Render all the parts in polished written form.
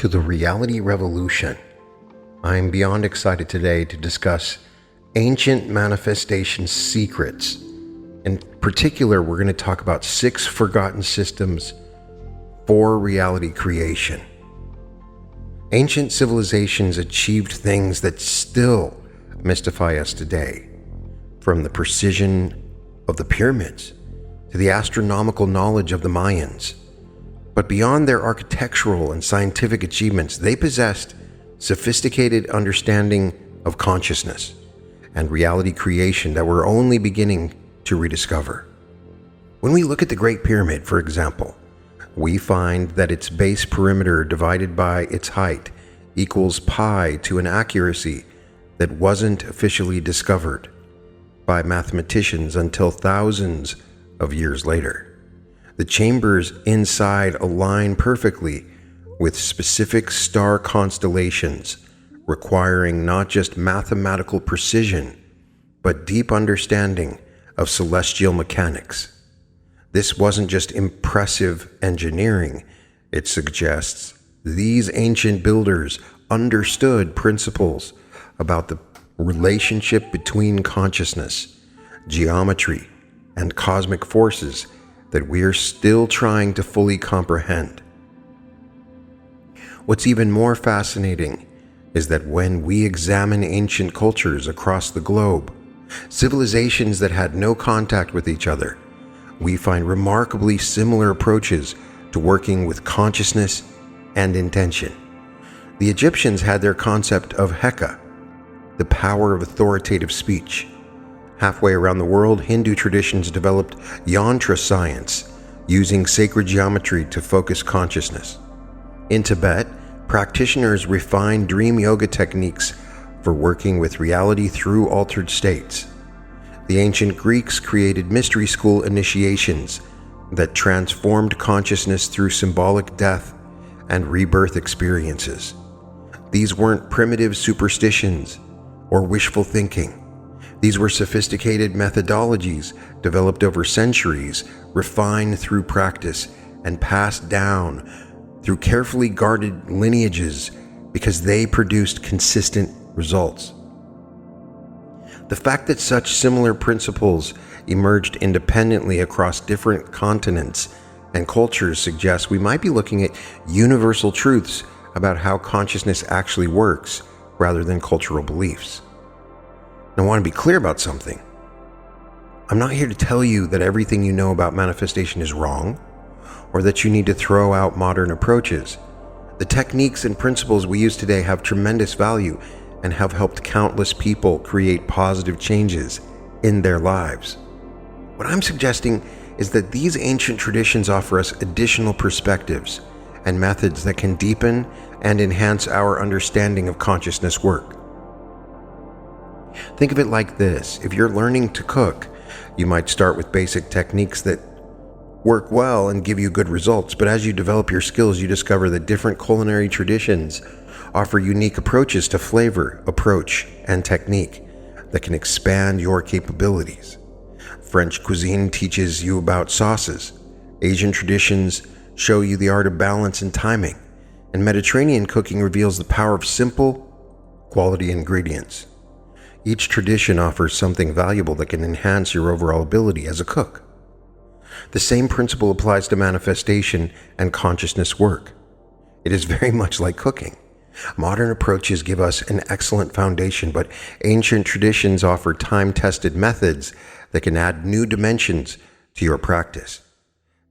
to the Reality Revolution. I am beyond excited today to discuss ancient manifestation secrets. In particular, we're going to talk about 6 forgotten systems for reality creation. Ancient civilizations achieved things that still mystify us today, from the precision of the pyramids to the astronomical knowledge of the Mayans. But beyond their architectural and scientific achievements, they possessed sophisticated understanding of consciousness and reality creation that we're only beginning to rediscover. When we look at the Great Pyramid, for example, we find that its base perimeter divided by its height equals pi to an accuracy that wasn't officially discovered by mathematicians until thousands of years later. The chambers inside align perfectly with specific star constellations, requiring not just mathematical precision, but deep understanding of celestial mechanics. This wasn't just impressive engineering. It suggests these ancient builders understood principles about the relationship between consciousness, geometry, and cosmic forces that we're still trying to fully comprehend. What's even more fascinating is that when we examine ancient cultures across the globe, civilizations that had no contact with each other, we find remarkably similar approaches to working with consciousness and intention. The Egyptians had their concept of Heka, the power of authoritative speech. Halfway around the world, Hindu traditions developed yantra science, using sacred geometry to focus consciousness. In Tibet, practitioners refined dream yoga techniques for working with reality through altered states. The ancient Greeks created mystery school initiations that transformed consciousness through symbolic death and rebirth experiences. These weren't primitive superstitions or wishful thinking. These were sophisticated methodologies developed over centuries, refined through practice, and passed down through carefully guarded lineages because they produced consistent results. The fact that such similar principles emerged independently across different continents and cultures suggests we might be looking at universal truths about how consciousness actually works rather than cultural beliefs. I want to be clear about something. I'm not here to tell you that everything you know about manifestation is wrong, or that you need to throw out modern approaches. The techniques and principles we use today have tremendous value and have helped countless people create positive changes in their lives. What I'm suggesting is that these ancient traditions offer us additional perspectives and methods that can deepen and enhance our understanding of consciousness work. Think of it like this. If you're learning to cook, you might start with basic techniques that work well and give you good results, but as you develop your skills, you discover that different culinary traditions offer unique approaches to flavor, approach, and technique that can expand your capabilities. French cuisine teaches you about sauces. Asian traditions show you the art of balance and timing. And Mediterranean cooking reveals the power of simple, quality ingredients. Each tradition offers something valuable that can enhance your overall ability as a cook. The same principle applies to manifestation and consciousness work. It is very much like cooking. Modern approaches give us an excellent foundation, but ancient traditions offer time-tested methods that can add new dimensions to your practice.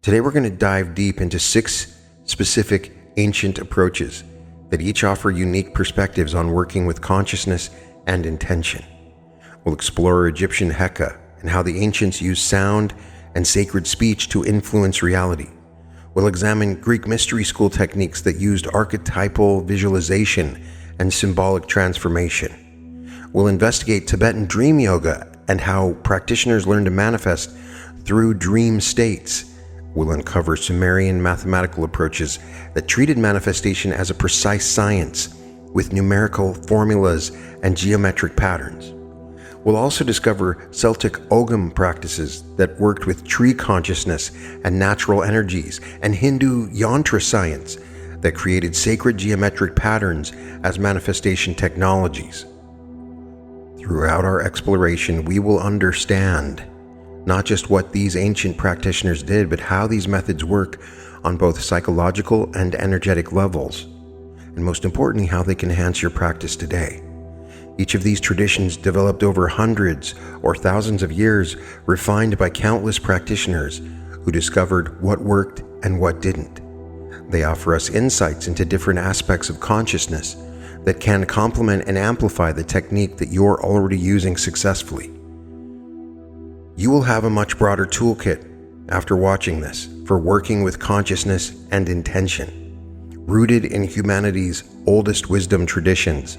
Today we're going to dive deep into 6 specific ancient approaches that each offer unique perspectives on working with consciousness and intention. We'll explore Egyptian Heka and how the ancients used sound and sacred speech to influence reality. We'll examine Greek mystery school techniques that used archetypal visualization and symbolic transformation. We'll investigate Tibetan dream yoga and how practitioners learn to manifest through dream states. We'll uncover Sumerian mathematical approaches that treated manifestation as a precise science with numerical formulas and geometric patterns. We'll also discover Celtic Ogham practices that worked with tree consciousness and natural energies, and Hindu yantra science that created sacred geometric patterns as manifestation technologies. Throughout our exploration, we will understand not just what these ancient practitioners did, but how these methods work on both psychological and energetic levels, and most importantly, how they can enhance your practice today. Each of these traditions developed over hundreds or thousands of years, refined by countless practitioners who discovered what worked and what didn't. They offer us insights into different aspects of consciousness that can complement and amplify the technique that you're already using successfully. You will have a much broader toolkit after watching this for working with consciousness and intention, rooted in humanity's oldest wisdom traditions,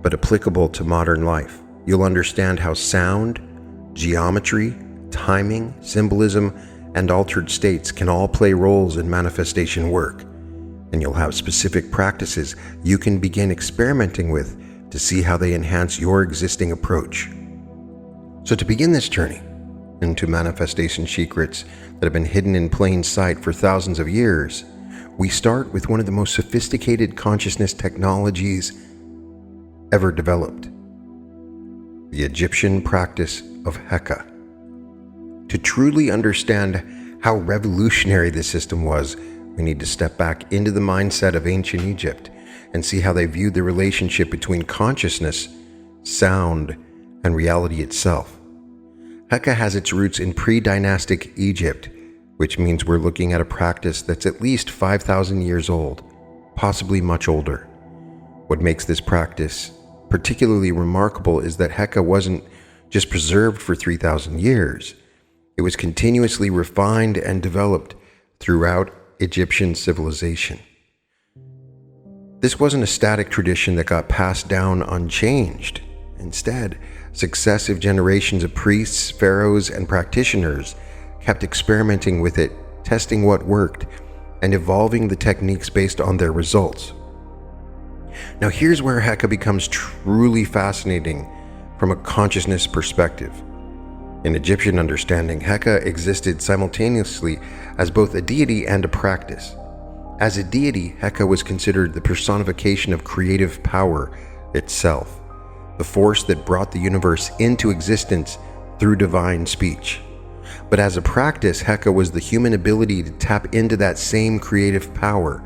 but applicable to modern life. You'll understand how sound, geometry, timing, symbolism, and altered states can all play roles in manifestation work, and you'll have specific practices you can begin experimenting with to see how they enhance your existing approach. So to begin this journey into manifestation secrets that have been hidden in plain sight for thousands of years, we start with one of the most sophisticated consciousness technologies ever developed: the Egyptian practice of Heka. To truly understand how revolutionary this system was, we need to step back into the mindset of ancient Egypt and see how they viewed the relationship between consciousness, sound, and reality itself. Heka has its roots in pre-dynastic Egypt, which means we're looking at a practice that's at least 5,000 years old, possibly much older. What makes this practice particularly remarkable is that Heka wasn't just preserved for 3,000 years. It was continuously refined and developed throughout Egyptian civilization. This wasn't a static tradition that got passed down unchanged. Instead, successive generations of priests, pharaohs, and practitioners kept experimenting with it, testing what worked, and evolving the techniques based on their results. Now here's where Heka becomes truly fascinating from a consciousness perspective. In Egyptian understanding, Heka existed simultaneously as both a deity and a practice. As a deity, Heka was considered the personification of creative power itself, the force that brought the universe into existence through divine speech. But as a practice, Heka was the human ability to tap into that same creative power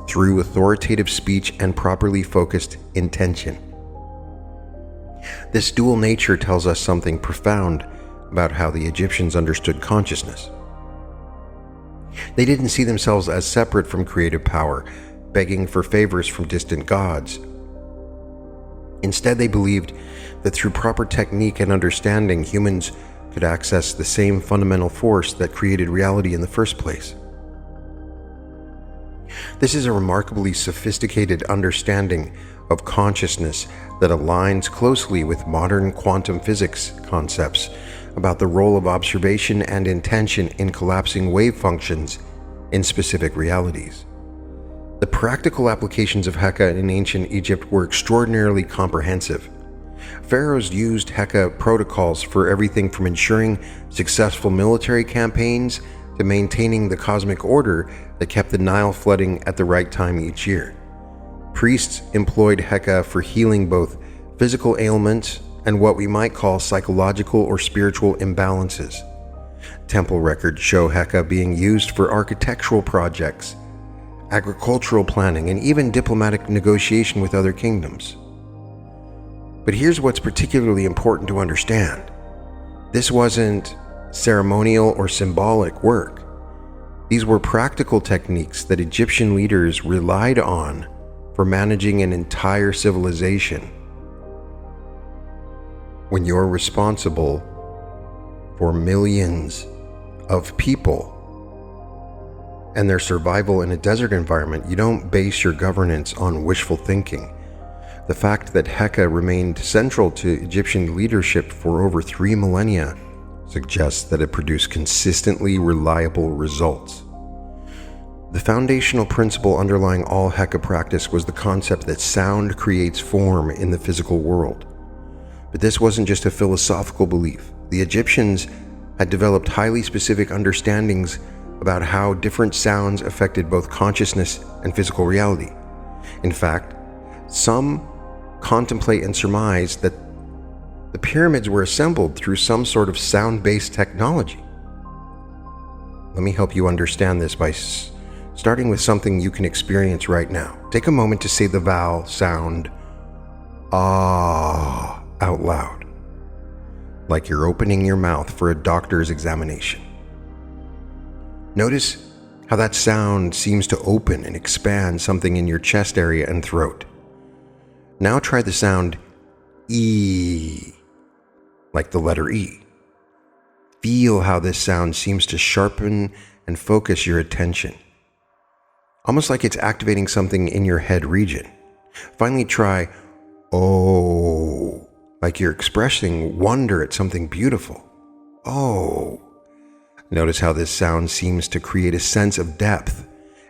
through authoritative speech and properly focused intention. This dual nature tells us something profound about how the Egyptians understood consciousness. They didn't see themselves as separate from creative power, begging for favors from distant gods. Instead, they believed that through proper technique and understanding, humans could access the same fundamental force that created reality in the first place. This is a remarkably sophisticated understanding of consciousness that aligns closely with modern quantum physics concepts about the role of observation and intention in collapsing wave functions in specific realities. The practical applications of Heka in ancient Egypt were extraordinarily comprehensive. Pharaohs used Heka protocols for everything from ensuring successful military campaigns to maintaining the cosmic order that kept the Nile flooding at the right time each year. Priests employed Heka for healing both physical ailments and what we might call psychological or spiritual imbalances. Temple records show Heka being used for architectural projects, agricultural planning, and even diplomatic negotiation with other kingdoms. But here's what's particularly important to understand. This wasn't ceremonial or symbolic work. These were practical techniques that Egyptian leaders relied on for managing an entire civilization. When you're responsible for millions of people and their survival in a desert environment, you don't base your governance on wishful thinking. The fact that Heka remained central to Egyptian leadership for over 3 millennia suggests that it produced consistently reliable results. The foundational principle underlying all Heka practice was the concept that sound creates form in the physical world. But this wasn't just a philosophical belief. The Egyptians had developed highly specific understandings about how different sounds affected both consciousness and physical reality. In fact, some contemplate and surmise that the pyramids were assembled through some sort of sound-based technology. Let me help you understand this by starting with something you can experience right now. Take a moment to say the vowel sound "ah" out loud, like you're opening your mouth for a doctor's examination. Notice how that sound seems to open and expand something in your chest area and throat. Now try the sound E, like the letter E. Feel how this sound seems to sharpen and focus your attention, almost like it's activating something in your head region. Finally, try O, like you're expressing wonder at something beautiful. Oh. Notice how this sound seems to create a sense of depth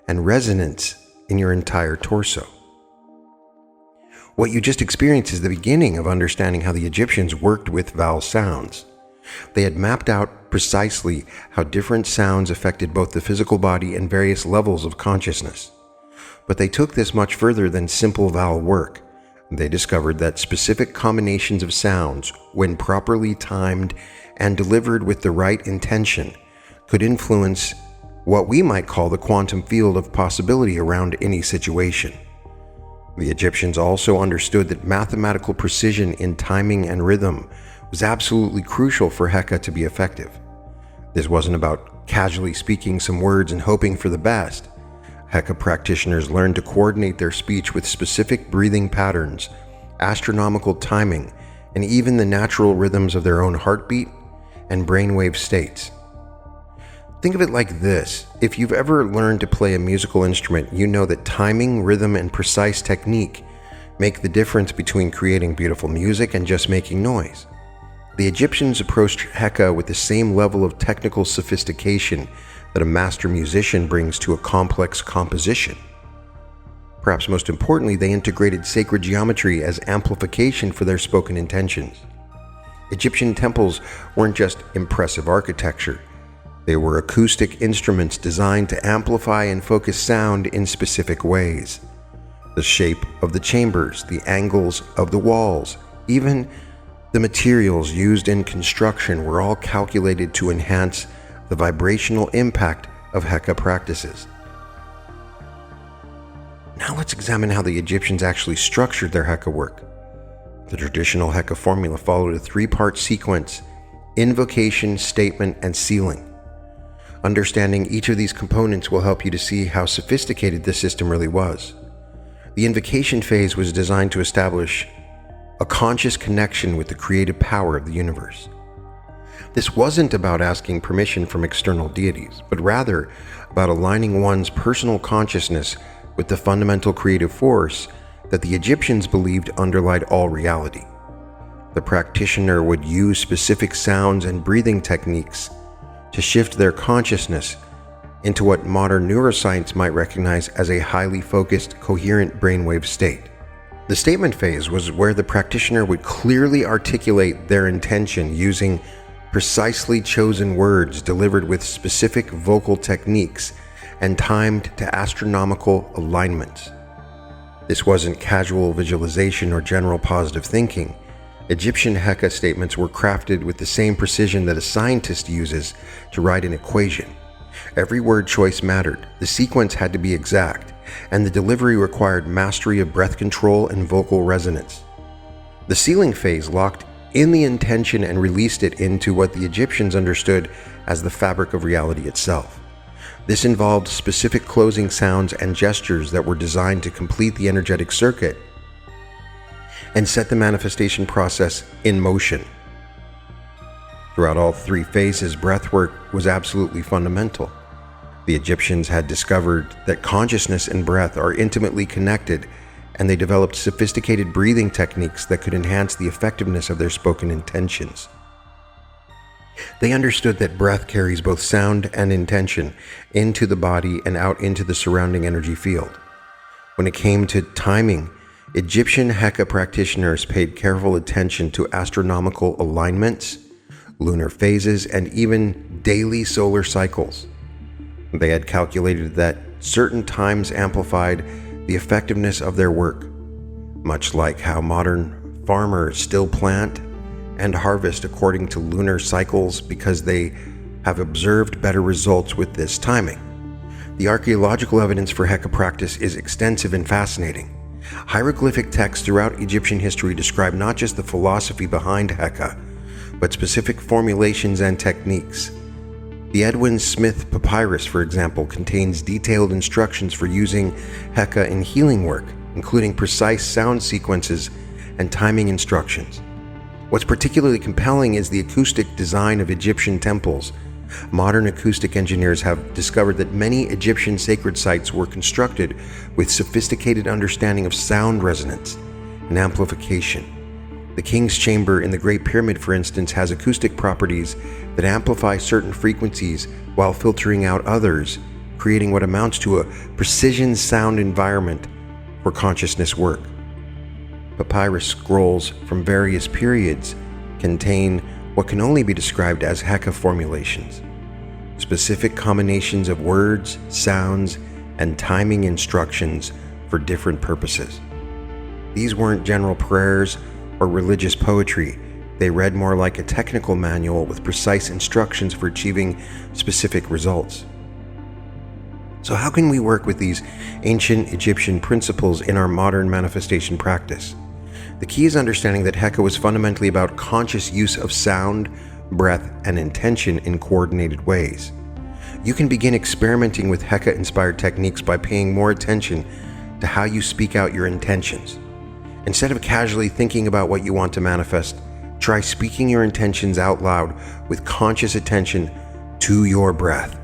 and resonance in your entire torso. What you just experienced is the beginning of understanding how the Egyptians worked with vowel sounds. They had mapped out precisely how different sounds affected both the physical body and various levels of consciousness. But they took this much further than simple vowel work. They discovered that specific combinations of sounds, when properly timed and delivered with the right intention, could influence what we might call the quantum field of possibility around any situation. The Egyptians also understood that mathematical precision in timing and rhythm was absolutely crucial for Heka to be effective. This wasn't about casually speaking some words and hoping for the best. Heka practitioners learned to coordinate their speech with specific breathing patterns, astronomical timing, and even the natural rhythms of their own heartbeat and brainwave states. Think of it like this. If you've ever learned to play a musical instrument, you know that timing, rhythm, and precise technique make the difference between creating beautiful music and just making noise. The Egyptians approached Heka with the same level of technical sophistication that a master musician brings to a complex composition. Perhaps most importantly, they integrated sacred geometry as amplification for their spoken intentions. Egyptian temples weren't just impressive architecture. They were acoustic instruments designed to amplify and focus sound in specific ways. The shape of the chambers, the angles of the walls, even the materials used in construction were all calculated to enhance the vibrational impact of Heka practices. Now let's examine how the Egyptians actually structured their Heka work. The traditional Heka formula followed a three-part sequence: invocation, statement, and sealing. Understanding each of these components will help you to see how sophisticated this system really was. The invocation phase was designed to establish a conscious connection with the creative power of the universe. This wasn't about asking permission from external deities, but rather about aligning one's personal consciousness with the fundamental creative force that the Egyptians believed underlied all reality. The practitioner would use specific sounds and breathing techniques to shift their consciousness into what modern neuroscience might recognize as a highly focused, coherent brainwave state. The statement phase was where the practitioner would clearly articulate their intention using precisely chosen words delivered with specific vocal techniques and timed to astronomical alignments. This wasn't casual visualization or general positive thinking. Egyptian Heka statements were crafted with the same precision that a scientist uses to write an equation. Every word choice mattered, the sequence had to be exact, and the delivery required mastery of breath control and vocal resonance. The sealing phase locked in the intention and released it into what the Egyptians understood as the fabric of reality itself. This involved specific closing sounds and gestures that were designed to complete the energetic circuit and set the manifestation process in motion. Throughout all three phases, breathwork was absolutely fundamental. The Egyptians had discovered that consciousness and breath are intimately connected, and they developed sophisticated breathing techniques that could enhance the effectiveness of their spoken intentions. They understood that breath carries both sound and intention into the body and out into the surrounding energy field. When it came to timing, Egyptian Heka practitioners paid careful attention to astronomical alignments, lunar phases, and even daily solar cycles. They had calculated that certain times amplified the effectiveness of their work, much like how modern farmers still plant and harvest according to lunar cycles because they have observed better results with this timing. The archaeological evidence for Heka practice is extensive and fascinating. Hieroglyphic texts throughout Egyptian history describe not just the philosophy behind Heka, but specific formulations and techniques. The Edwin Smith Papyrus, for example, contains detailed instructions for using Heka in healing work, including precise sound sequences and timing instructions. What's particularly compelling is the acoustic design of Egyptian temples. Modern acoustic engineers have discovered that many Egyptian sacred sites were constructed with sophisticated understanding of sound resonance and amplification. The King's Chamber in the Great Pyramid, for instance, has acoustic properties that amplify certain frequencies while filtering out others, creating what amounts to a precision sound environment for consciousness work. Papyrus scrolls from various periods contain what can only be described as Heka formulations, specific combinations of words, sounds, and timing instructions for different purposes. These weren't general prayers or religious poetry. They read more like a technical manual with precise instructions for achieving specific results. So how can we work with these ancient Egyptian principles in our modern manifestation practice? The key is understanding that Heka was fundamentally about conscious use of sound, breath, and intention in coordinated ways. You can begin experimenting with Heka-inspired techniques by paying more attention to how you speak out your intentions. Instead of casually thinking about what you want to manifest, try speaking your intentions out loud with conscious attention to your breath,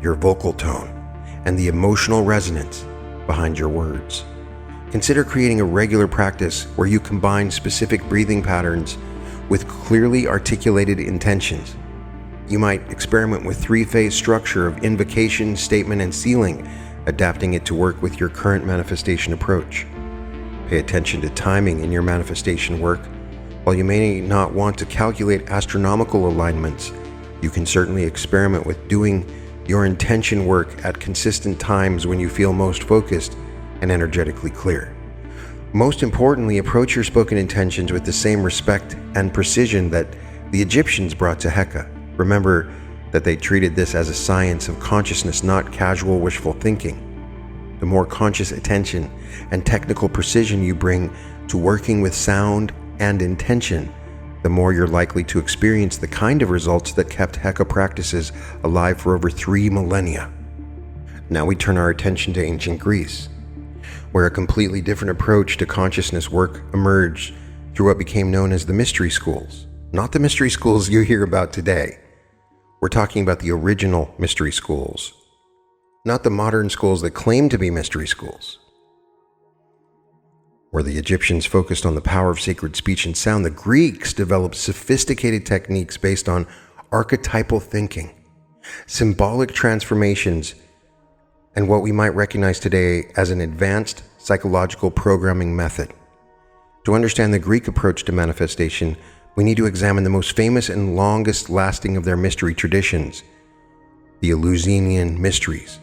your vocal tone, and the emotional resonance behind your words. Consider creating a regular practice where you combine specific breathing patterns with clearly articulated intentions. You might experiment with three-phase structure of invocation, statement, and sealing, adapting it to work with your current manifestation approach. Pay attention to timing in your manifestation work. While you may not want to calculate astronomical alignments, you can certainly experiment with doing your intention work at consistent times when you feel most focused and energetically clear. Most importantly, approach your spoken intentions with the same respect and precision that the Egyptians brought to Heka. Remember that they treated this as a science of consciousness, not casual wishful thinking. The more conscious attention and technical precision you bring to working with sound and intention, the more you're likely to experience the kind of results that kept Heka practices alive for over 3 millennia. Now we turn our attention to ancient Greece, where a completely different approach to consciousness work emerged through what became known as the mystery schools. Not the mystery schools you hear about today. We're talking about the original mystery schools, not the modern schools that claim to be mystery schools. Where the Egyptians focused on the power of sacred speech and sound, the Greeks developed sophisticated techniques based on archetypal thinking, symbolic transformations, and what we might recognize today as an advanced psychological programming method. To understand the Greek approach to manifestation, we need to examine the most famous and longest lasting of their mystery traditions, the Eleusinian mysteries.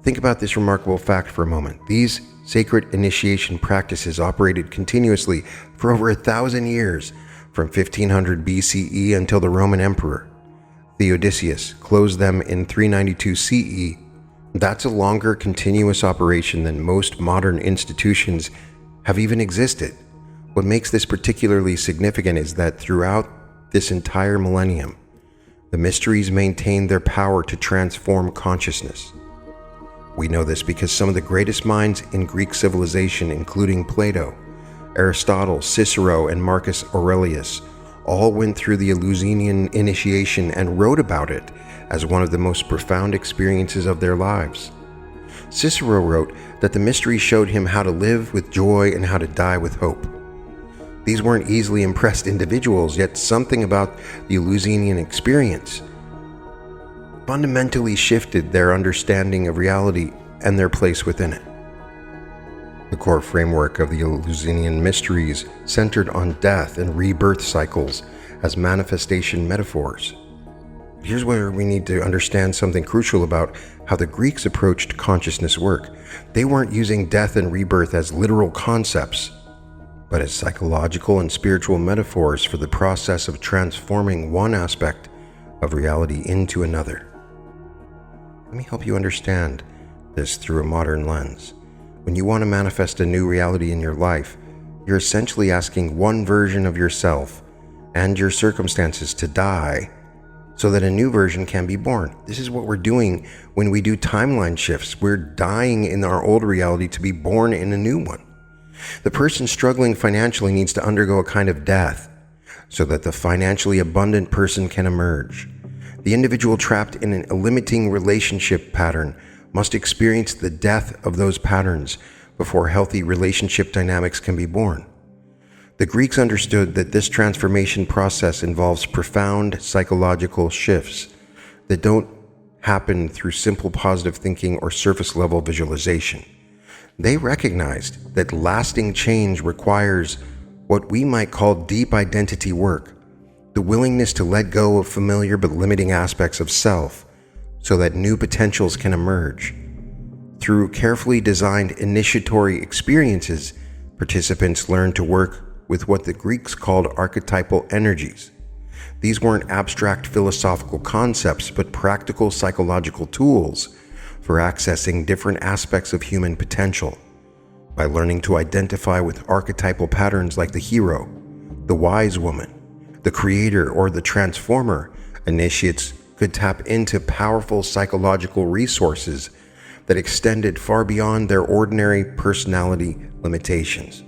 Think about this remarkable fact for a moment. These sacred initiation practices operated continuously for over 1,000 years, from 1500 BCE until the Roman Emperor Theodosius closed them in 392 CE. That's a longer continuous operation than most modern institutions have even existed. What makes this particularly significant is that throughout this entire millennium, the mysteries maintained their power to transform consciousness. We know this because some of the greatest minds in Greek civilization, including Plato, Aristotle, Cicero, and Marcus Aurelius, all went through the Eleusinian initiation and wrote about it as one of the most profound experiences of their lives. Cicero wrote that the mystery showed him how to live with joy and how to die with hope. These weren't easily impressed individuals, yet something about the Eleusinian experience fundamentally shifted their understanding of reality and their place within it. The core framework of the Eleusinian mysteries centered on death and rebirth cycles as manifestation metaphors. Here's where we need to understand something crucial about how the Greeks approached consciousness work. They weren't using death and rebirth as literal concepts, but as psychological and spiritual metaphors for the process of transforming one aspect of reality into another. Let me help you understand this through a modern lens. When you want to manifest a new reality in your life, you're essentially asking one version of yourself and your circumstances to die so that a new version can be born. This is what we're doing when we do timeline shifts. We're dying in our old reality to be born in a new one. The person struggling financially needs to undergo a kind of death so that the financially abundant person can emerge. The individual trapped in a limiting relationship pattern must experience the death of those patterns before healthy relationship dynamics can be born. The Greeks understood that this transformation process involves profound psychological shifts that don't happen through simple positive thinking or surface-level visualization. They recognized that lasting change requires what we might call deep identity work, the willingness to let go of familiar but limiting aspects of self so that new potentials can emerge. Through carefully designed initiatory experiences, participants learn to work with what the Greeks called archetypal energies. These weren't abstract philosophical concepts, but practical psychological tools for accessing different aspects of human potential. By learning to identify with archetypal patterns like the hero, the wise woman, the creator, or the transformer, initiates could tap into powerful psychological resources that extended far beyond their ordinary personality limitations.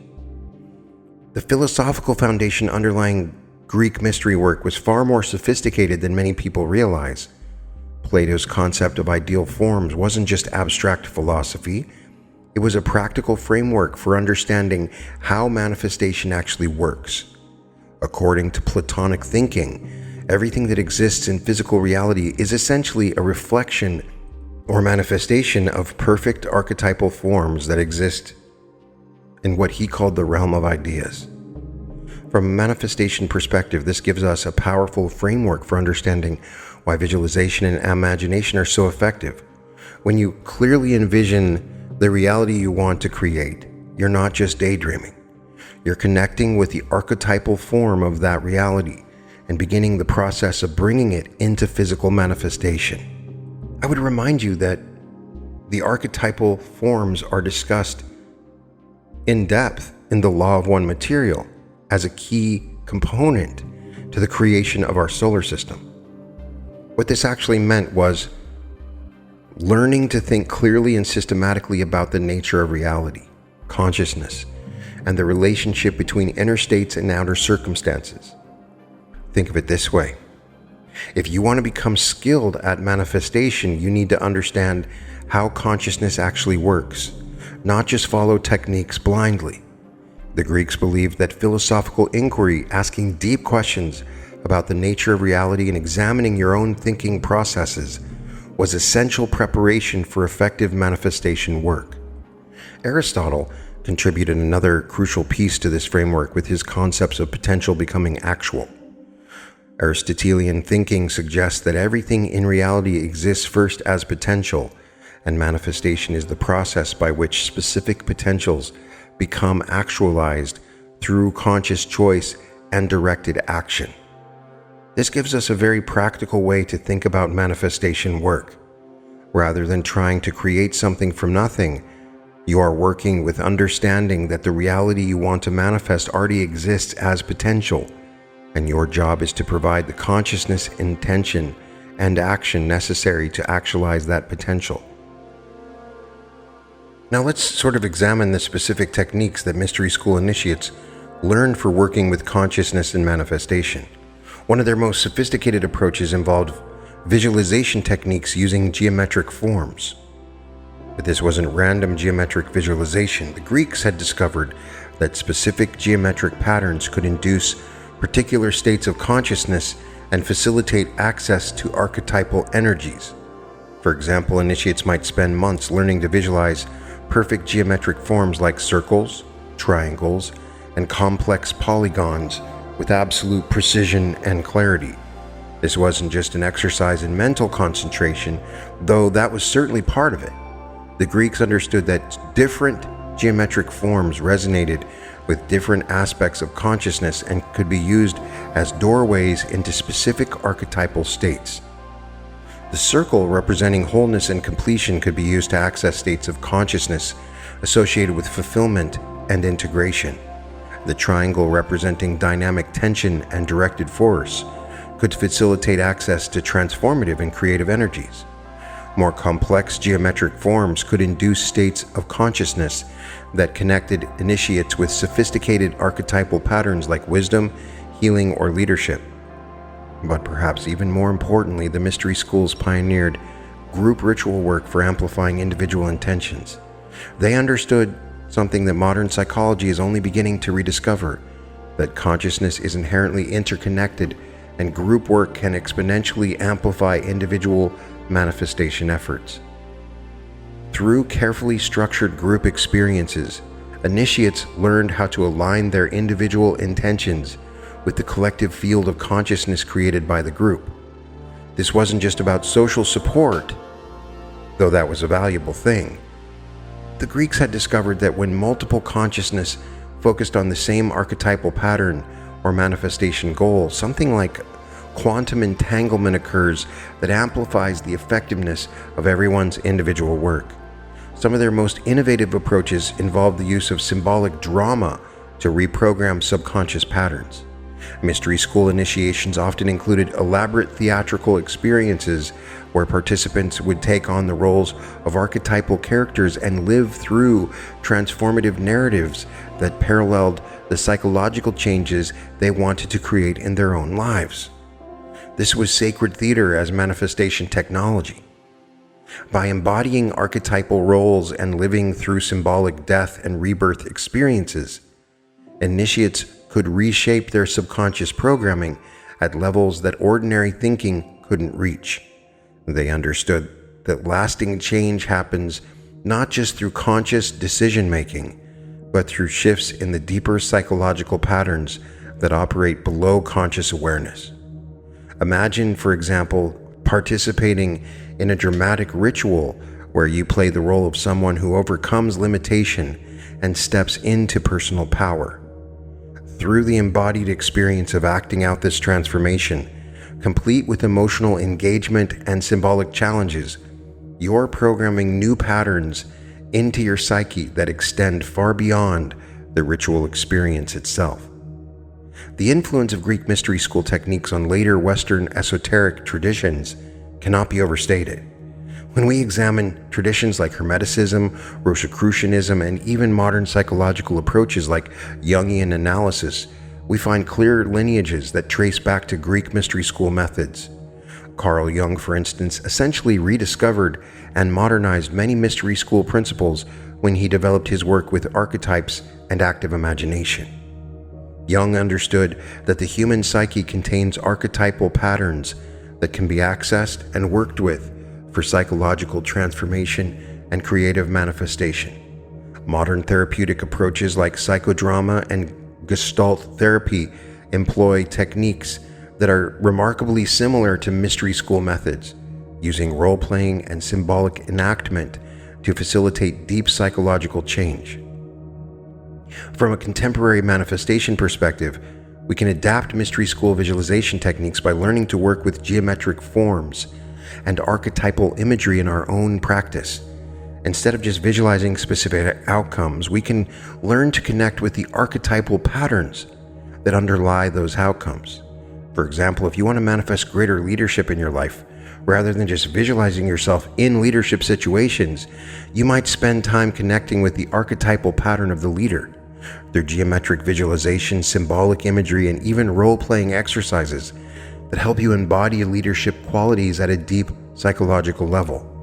The philosophical foundation underlying Greek mystery work was far more sophisticated than many people realize. Plato's concept of ideal forms wasn't just abstract philosophy, it was a practical framework for understanding how manifestation actually works. According to Platonic thinking, everything that exists in physical reality is essentially a reflection or manifestation of perfect archetypal forms that exist in what he called the realm of ideas. From a manifestation perspective, this gives us a powerful framework for understanding why visualization and imagination are so effective. When you clearly envision the reality you want to create, you're not just daydreaming. You're connecting with the archetypal form of that reality and beginning the process of bringing it into physical manifestation. I would remind you that the archetypal forms are discussed in depth in the Law of One Material as a key component to the creation of our solar system. What this actually meant was learning to think clearly and systematically about the nature of reality, consciousness, and the relationship between inner states and outer circumstances. Think of it this way. If you want to become skilled at manifestation, you need to understand how consciousness actually works, not just follow techniques blindly. The Greeks believed that philosophical inquiry, asking deep questions about the nature of reality and examining your own thinking processes, was essential preparation for effective manifestation work. Aristotle contributed another crucial piece to this framework with his concepts of potential becoming actual. Aristotelian thinking suggests that everything in reality exists first as potential, and manifestation is the process by which specific potentials become actualized through conscious choice and directed action. This gives us a very practical way to think about manifestation work. Rather than trying to create something from nothing, you are working with understanding that the reality you want to manifest already exists as potential, and your job is to provide the consciousness, intention, and action necessary to actualize that potential. Now let's sort of examine the specific techniques that mystery school initiates learn for working with consciousness and manifestation. One of their most sophisticated approaches involved visualization techniques using geometric forms. But this wasn't random geometric visualization. The Greeks had discovered that specific geometric patterns could induce particular states of consciousness and facilitate access to archetypal energies. For example, initiates might spend months learning to visualize perfect geometric forms like circles, triangles, and complex polygons with absolute precision and clarity. This wasn't just an exercise in mental concentration, though that was certainly part of it. The Greeks understood that different geometric forms resonated with different aspects of consciousness and could be used as doorways into specific archetypal states. The circle, representing wholeness and completion, could be used to access states of consciousness associated with fulfillment and integration. The triangle, representing dynamic tension and directed force, could facilitate access to transformative and creative energies. More complex geometric forms could induce states of consciousness that connected initiates with sophisticated archetypal patterns like wisdom, healing, or leadership. But perhaps even more importantly, the mystery schools pioneered group ritual work for amplifying individual intentions. They understood something that modern psychology is only beginning to rediscover, that consciousness is inherently interconnected and group work can exponentially amplify individual manifestation efforts. Through carefully structured group experiences, initiates learned how to align their individual intentions with the collective field of consciousness created by the group. This wasn't just about social support, though that was a valuable thing. The Greeks had discovered that when multiple consciousness focused on the same archetypal pattern or manifestation goal, something like quantum entanglement occurs that amplifies the effectiveness of everyone's individual work. Some of their most innovative approaches involve the use of symbolic drama to reprogram subconscious patterns. Mystery school initiations often included elaborate theatrical experiences where participants would take on the roles of archetypal characters and live through transformative narratives that paralleled the psychological changes they wanted to create in their own lives. This was sacred theater as manifestation technology. By embodying archetypal roles and living through symbolic death and rebirth experiences, initiates could reshape their subconscious programming at levels that ordinary thinking couldn't reach. They understood that lasting change happens not just through conscious decision-making, but through shifts in the deeper psychological patterns that operate below conscious awareness. Imagine, for example, participating in a dramatic ritual where you play the role of someone who overcomes limitation and steps into personal power. Through the embodied experience of acting out this transformation, complete with emotional engagement and symbolic challenges, you're programming new patterns into your psyche that extend far beyond the ritual experience itself. The influence of Greek mystery school techniques on later Western esoteric traditions cannot be overstated. When we examine traditions like Hermeticism, Rosicrucianism, and even modern psychological approaches like Jungian analysis, we find clear lineages that trace back to Greek mystery school methods. Carl Jung, for instance, essentially rediscovered and modernized many mystery school principles when he developed his work with archetypes and active imagination. Jung understood that the human psyche contains archetypal patterns that can be accessed and worked with for psychological transformation and creative manifestation. Modern therapeutic approaches like psychodrama and Gestalt therapy employ techniques that are remarkably similar to mystery school methods, using role-playing and symbolic enactment to facilitate deep psychological change. From a contemporary manifestation perspective, we can adapt mystery school visualization techniques by learning to work with geometric forms and archetypal imagery in our own practice. Instead of just visualizing specific outcomes, we can learn to connect with the archetypal patterns that underlie those outcomes. For example, if you want to manifest greater leadership in your life, rather than just visualizing yourself in leadership situations, you might spend time connecting with the archetypal pattern of the leader. Through geometric visualization, symbolic imagery, and even role-playing exercises that help you embody leadership qualities at a deep psychological level.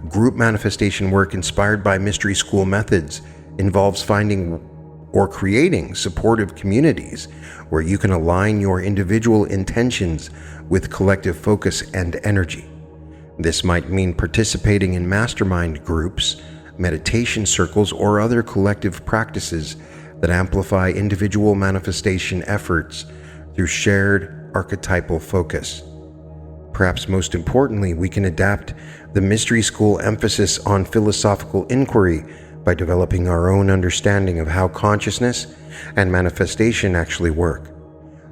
Group manifestation work inspired by mystery school methods involves finding or creating supportive communities where you can align your individual intentions with collective focus and energy. This might mean participating in mastermind groups, meditation circles, or other collective practices that amplify individual manifestation efforts through shared archetypal focus. Perhaps most importantly, we can adapt the mystery school emphasis on philosophical inquiry by developing our own understanding of how consciousness and manifestation actually work.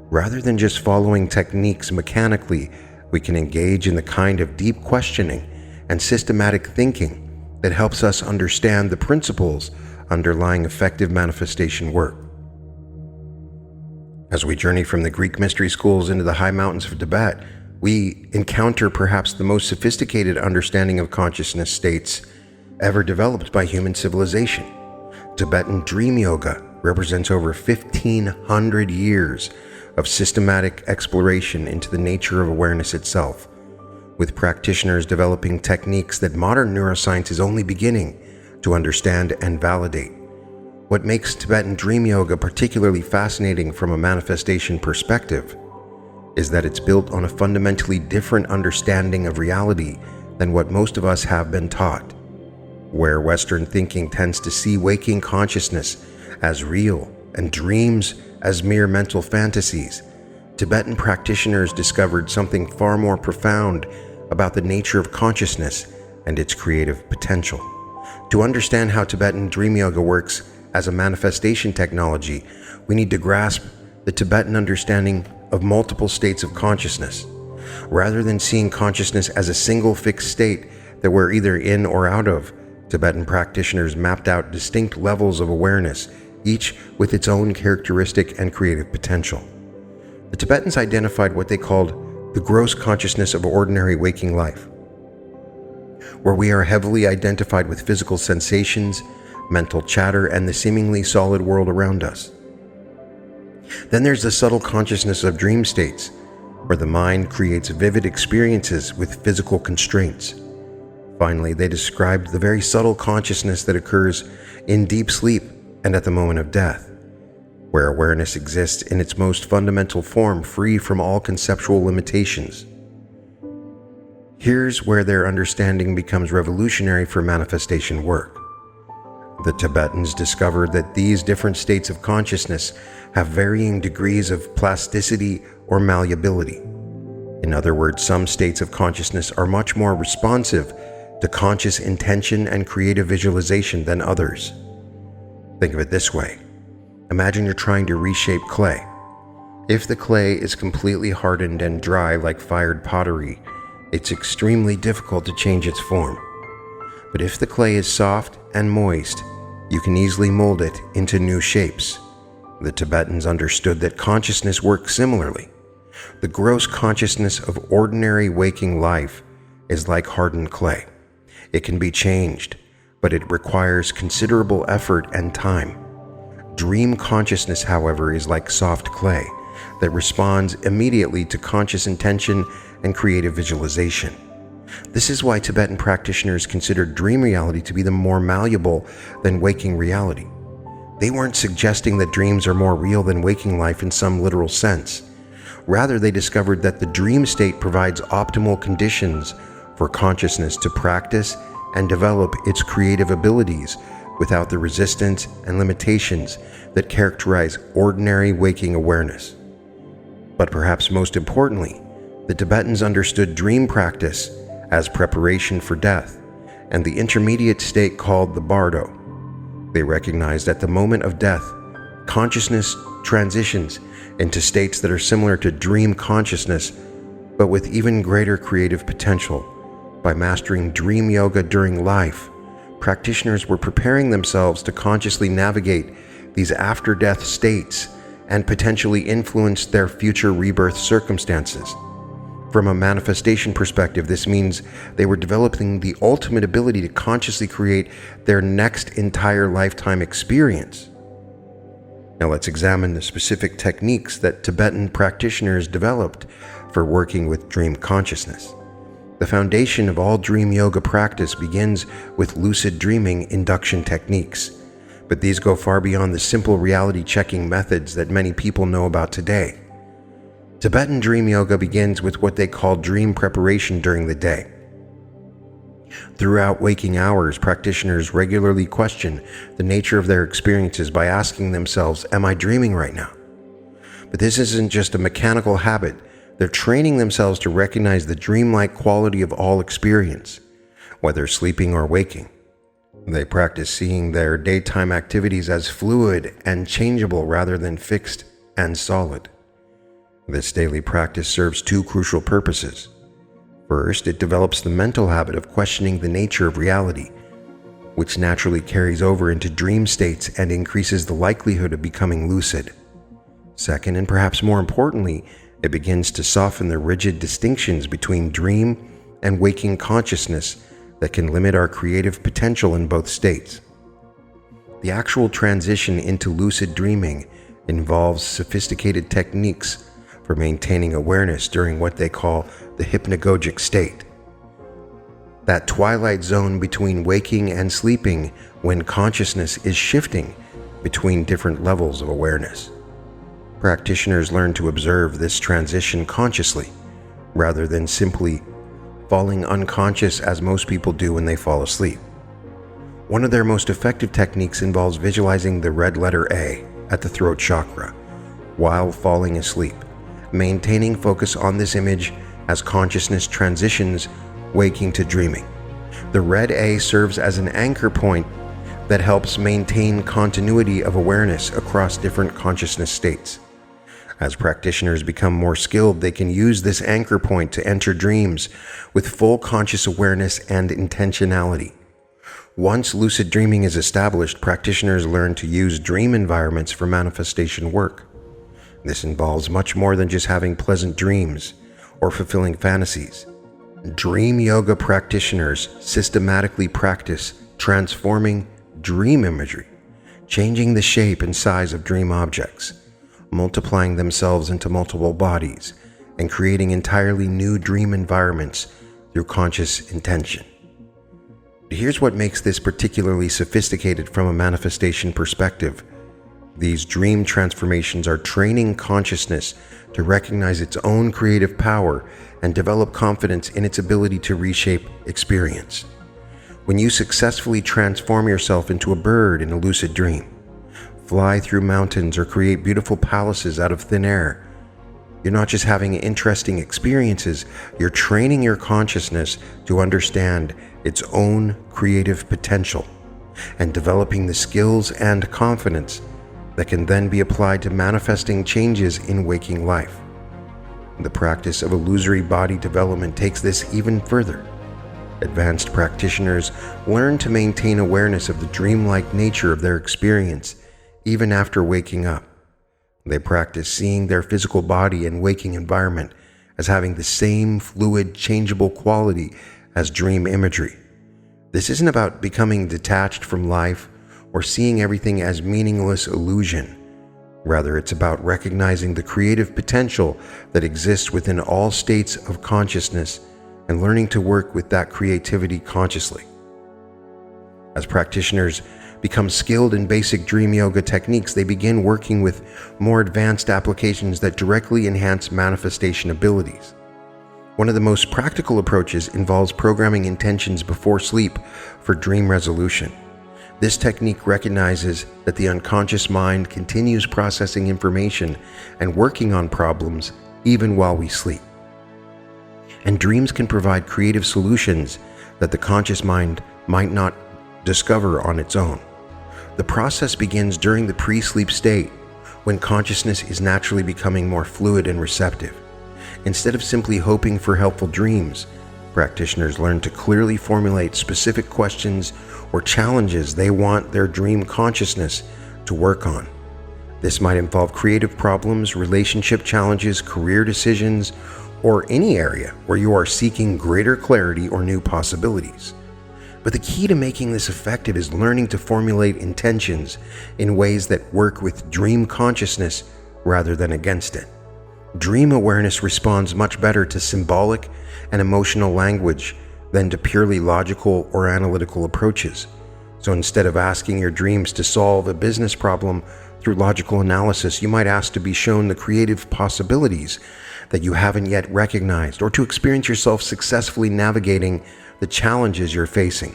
Rather than just following techniques mechanically, we can engage in the kind of deep questioning and systematic thinking that helps us understand the principles underlying effective manifestation work. As we journey from the Greek mystery schools into the high mountains of Tibet, we encounter perhaps the most sophisticated understanding of consciousness states ever developed by human civilization. Tibetan dream yoga represents over 1,500 years of systematic exploration into the nature of awareness itself, with practitioners developing techniques that modern neuroscience is only beginning to understand and validate. What makes Tibetan dream yoga particularly fascinating from a manifestation perspective is that it's built on a fundamentally different understanding of reality than what most of us have been taught. Where Western thinking tends to see waking consciousness as real and dreams as mere mental fantasies, Tibetan practitioners discovered something far more profound about the nature of consciousness and its creative potential. To understand how Tibetan dream yoga works as a manifestation technology, we need to grasp the Tibetan understanding of multiple states of consciousness. Rather than seeing consciousness as a single fixed state that we're either in or out of, Tibetan practitioners mapped out distinct levels of awareness, each with its own characteristic and creative potential. The Tibetans identified what they called the gross consciousness of ordinary waking life, where we are heavily identified with physical sensations, mental chatter, and the seemingly solid world around us. Then there's the subtle consciousness of dream states, where the mind creates vivid experiences with physical constraints. Finally, they described the very subtle consciousness that occurs in deep sleep and at the moment of death, where awareness exists in its most fundamental form, free from all conceptual limitations. Here's where their understanding becomes revolutionary for manifestation work. The Tibetans discovered that these different states of consciousness have varying degrees of plasticity or malleability. In other words, some states of consciousness are much more responsive to conscious intention and creative visualization than others. Think of it this way. Imagine you're trying to reshape clay. If the clay is completely hardened and dry like fired pottery, it's extremely difficult to change its form. But if the clay is soft and moist, you can easily mold it into new shapes. The Tibetans understood that consciousness works similarly. The gross consciousness of ordinary waking life is like hardened clay. It can be changed, but it requires considerable effort and time. Dream consciousness, however, is like soft clay that responds immediately to conscious intention and creative visualization. This is why Tibetan practitioners considered dream reality to be the more malleable than waking reality. They weren't suggesting that dreams are more real than waking life in some literal sense. Rather, they discovered that the dream state provides optimal conditions for consciousness to practice and develop its creative abilities without the resistance and limitations that characterize ordinary waking awareness. But perhaps most importantly, the Tibetans understood dream practice as preparation for death and the intermediate state called the bardo. They recognized at the moment of death, consciousness transitions into states that are similar to dream consciousness, but with even greater creative potential. By mastering dream yoga during life, practitioners were preparing themselves to consciously navigate these after-death states and potentially influence their future rebirth circumstances. From a manifestation perspective, this means they were developing the ultimate ability to consciously create their next entire lifetime experience. Now let's examine the specific techniques that Tibetan practitioners developed for working with dream consciousness. The foundation of all dream yoga practice begins with lucid dreaming induction techniques, but these go far beyond the simple reality checking methods that many people know about today. Tibetan dream yoga begins with what they call dream preparation during the day. Throughout waking hours, practitioners regularly question the nature of their experiences by asking themselves, "Am I dreaming right now?" But this isn't just a mechanical habit They're training themselves to recognize the dreamlike quality of all experience, whether sleeping or waking. They practice seeing their daytime activities as fluid and changeable rather than fixed and solid. This daily practice serves two crucial purposes. First, it develops the mental habit of questioning the nature of reality, which naturally carries over into dream states and increases the likelihood of becoming lucid. Second, and perhaps more importantly, it begins to soften the rigid distinctions between dream and waking consciousness that can limit our creative potential in both states. The actual transition into lucid dreaming involves sophisticated techniques for maintaining awareness during what they call the hypnagogic state, that twilight zone between waking and sleeping when consciousness is shifting between different levels of awareness. Practitioners learn to observe this transition consciously, rather than simply falling unconscious as most people do when they fall asleep. One of their most effective techniques involves visualizing the red letter A at the throat chakra while falling asleep, maintaining focus on this image as consciousness transitions waking to dreaming. The red A serves as an anchor point that helps maintain continuity of awareness across different consciousness states. As practitioners become more skilled, they can use this anchor point to enter dreams with full conscious awareness and intentionality. Once lucid dreaming is established, practitioners learn to use dream environments for manifestation work. This involves much more than just having pleasant dreams or fulfilling fantasies. Dream yoga practitioners systematically practice transforming dream imagery, changing the shape and size of dream objects, multiplying themselves into multiple bodies, and creating entirely new dream environments through conscious intention. Here's what makes this particularly sophisticated from a manifestation perspective. These dream transformations are training consciousness to recognize its own creative power and develop confidence in its ability to reshape experience. When you successfully transform yourself into a bird in a lucid dream, fly through mountains, or create beautiful palaces out of thin air, you're not just having interesting experiences, you're training your consciousness to understand its own creative potential and developing the skills and confidence that can then be applied to manifesting changes in waking life. The practice of illusory body development takes this even further. Advanced practitioners learn to maintain awareness of the dreamlike nature of their experience even after waking up. They practice seeing their physical body and waking environment as having the same fluid, changeable quality as dream imagery. This isn't about becoming detached from life or seeing everything as meaningless illusion. Rather, it's about recognizing the creative potential that exists within all states of consciousness and learning to work with that creativity consciously. As practitioners become skilled in basic dream yoga techniques, they begin working with more advanced applications that directly enhance manifestation abilities. One of the most practical approaches involves programming intentions before sleep for dream resolution. This technique recognizes that the unconscious mind continues processing information and working on problems even while we sleep. And dreams can provide creative solutions that the conscious mind might not discover on its own. The process begins during the pre-sleep state, when consciousness is naturally becoming more fluid and receptive. Instead of simply hoping for helpful dreams, practitioners learn to clearly formulate specific questions or challenges they want their dream consciousness to work on. This might involve creative problems, relationship challenges, career decisions, or any area where you are seeking greater clarity or new possibilities. But the key to making this effective is learning to formulate intentions in ways that work with dream consciousness rather than against it. Dream awareness responds much better to symbolic and emotional language than to purely logical or analytical approaches. So instead of asking your dreams to solve a business problem through logical analysis, you might ask to be shown the creative possibilities that you haven't yet recognized, or to experience yourself successfully navigating the challenges you're facing.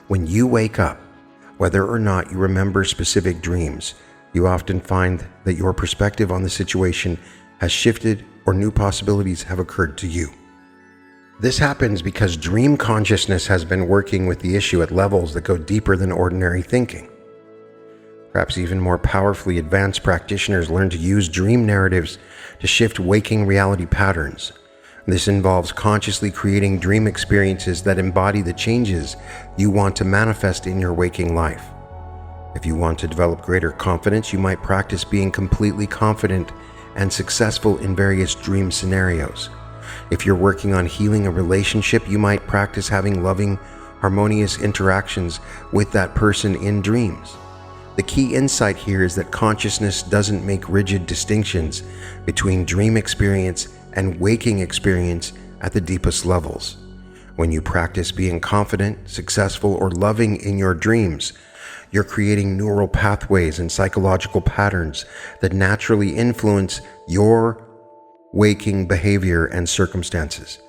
When you wake up, whether or not you remember specific dreams, you often find that your perspective on the situation has shifted or new possibilities have occurred to you. This happens because dream consciousness has been working with the issue at levels that go deeper than ordinary thinking. Perhaps even more powerfully, advanced practitioners learn to use dream narratives to shift waking reality patterns. This involves consciously creating dream experiences that embody the changes you want to manifest in your waking life. If you want to develop greater confidence, you might practice being completely confident and successful in various dream scenarios. If you're working on healing a relationship, you might practice having loving, harmonious interactions with that person in dreams. The key insight here is that consciousness doesn't make rigid distinctions between dream experience and waking experience at the deepest levels. When you practice being confident, successful, or loving in your dreams, you're creating neural pathways and psychological patterns that naturally influence your waking behavior and circumstances.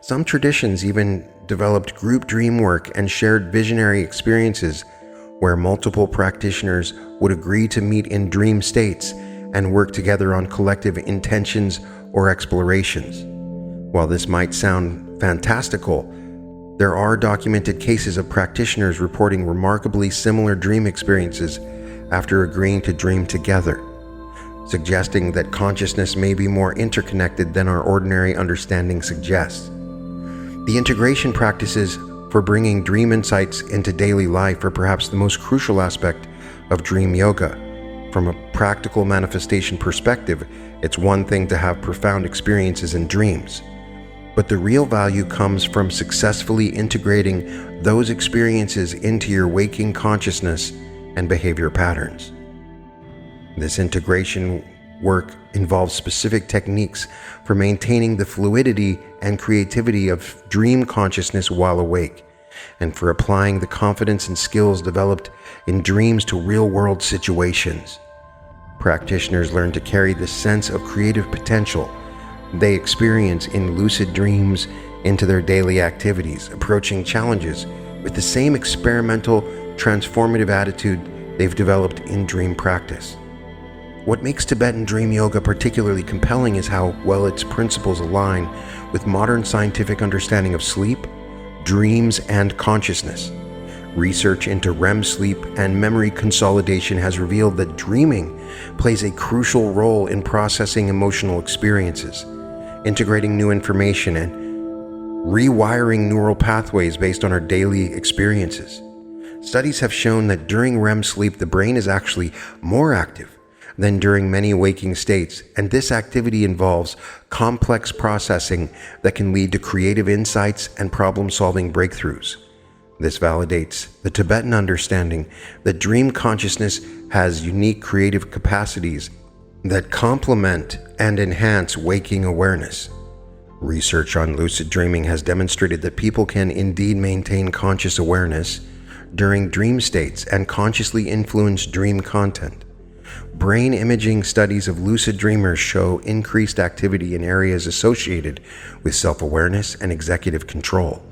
Some traditions even developed group dream work and shared visionary experiences where multiple practitioners would agree to meet in dream states and work together on collective intentions or explorations. While this might sound fantastical, there are documented cases of practitioners reporting remarkably similar dream experiences after agreeing to dream together, suggesting that consciousness may be more interconnected than our ordinary understanding suggests. The integration practices for bringing dream insights into daily life are perhaps the most crucial aspect of dream yoga. From a practical manifestation perspective, it's one thing to have profound experiences in dreams, but the real value comes from successfully integrating those experiences into your waking consciousness and behavior patterns. This integration work involves specific techniques for maintaining the fluidity and creativity of dream consciousness while awake, and for applying the confidence and skills developed in dreams to real-world situations. Practitioners learn to carry the sense of creative potential they experience in lucid dreams into their daily activities, approaching challenges with the same experimental, transformative attitude they've developed in dream practice. What makes Tibetan dream yoga particularly compelling is how well its principles align with modern scientific understanding of sleep, dreams, and consciousness. Research into REM sleep and memory consolidation has revealed that dreaming plays a crucial role in processing emotional experiences, integrating new information, and rewiring neural pathways based on our daily experiences. Studies have shown that during REM sleep, the brain is actually more active than during many waking states, and this activity involves complex processing that can lead to creative insights and problem-solving breakthroughs. This validates the Tibetan understanding that dream consciousness has unique creative capacities that complement and enhance waking awareness. Research on lucid dreaming has demonstrated that people can indeed maintain conscious awareness during dream states and consciously influence dream content. Brain imaging studies of lucid dreamers show increased activity in areas associated with self-awareness and executive control,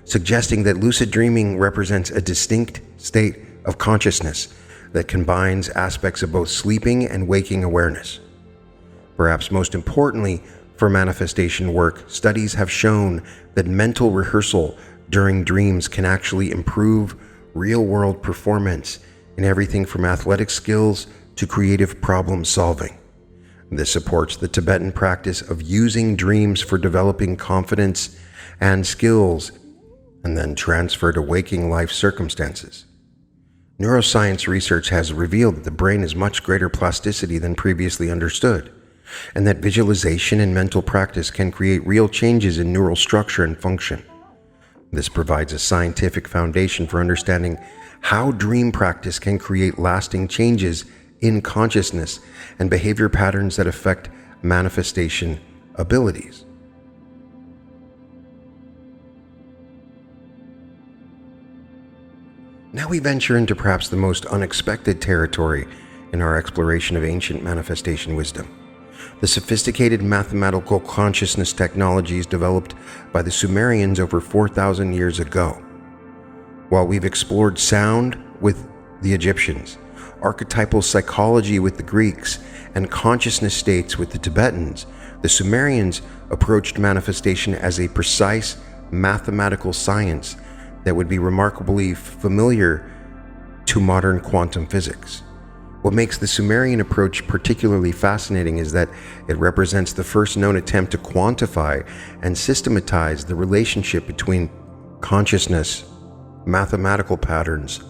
suggesting that lucid dreaming represents a distinct state of consciousness that combines aspects of both sleeping and waking awareness. Perhaps most importantly, for manifestation work, studies have shown that mental rehearsal during dreams can actually improve real-world performance in everything from athletic skills to creative problem solving. This supports the Tibetan practice of using dreams for developing confidence and skills and then transfer to waking life circumstances. Neuroscience research has revealed that the brain has much greater plasticity than previously understood, and that visualization and mental practice can create real changes in neural structure and function. This provides a scientific foundation for understanding how dream practice can create lasting changes in consciousness and behavior patterns that affect manifestation abilities. Now we venture into perhaps the most unexpected territory in our exploration of ancient manifestation wisdom: the sophisticated mathematical consciousness technologies developed by the Sumerians over 4,000 years ago. While we've explored sound with the Egyptians, archetypal psychology with the Greeks, and consciousness states with the Tibetans, the Sumerians approached manifestation as a precise mathematical science that would be remarkably familiar to modern quantum physics. What makes the Sumerian approach particularly fascinating is that it represents the first known attempt to quantify and systematize the relationship between consciousness, mathematical patterns,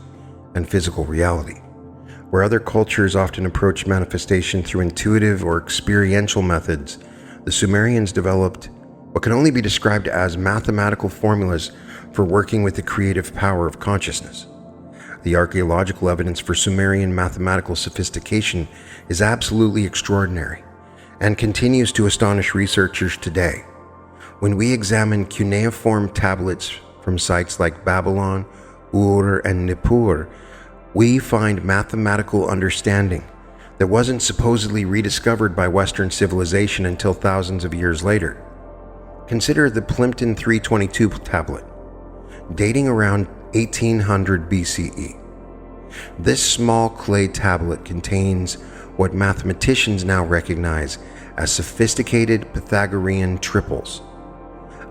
and physical reality. Where other cultures often approach manifestation through intuitive or experiential methods, the Sumerians developed what can only be described as mathematical formulas for working with the creative power of consciousness. The archaeological evidence for Sumerian mathematical sophistication is absolutely extraordinary and continues to astonish researchers today. When we examine cuneiform tablets from sites like Babylon, Ur, and Nippur, we find mathematical understanding that wasn't supposedly rediscovered by Western civilization until thousands of years later. Consider the Plimpton 322 tablet, dating around 1800 BCE. This small clay tablet contains what mathematicians now recognize as sophisticated Pythagorean triples,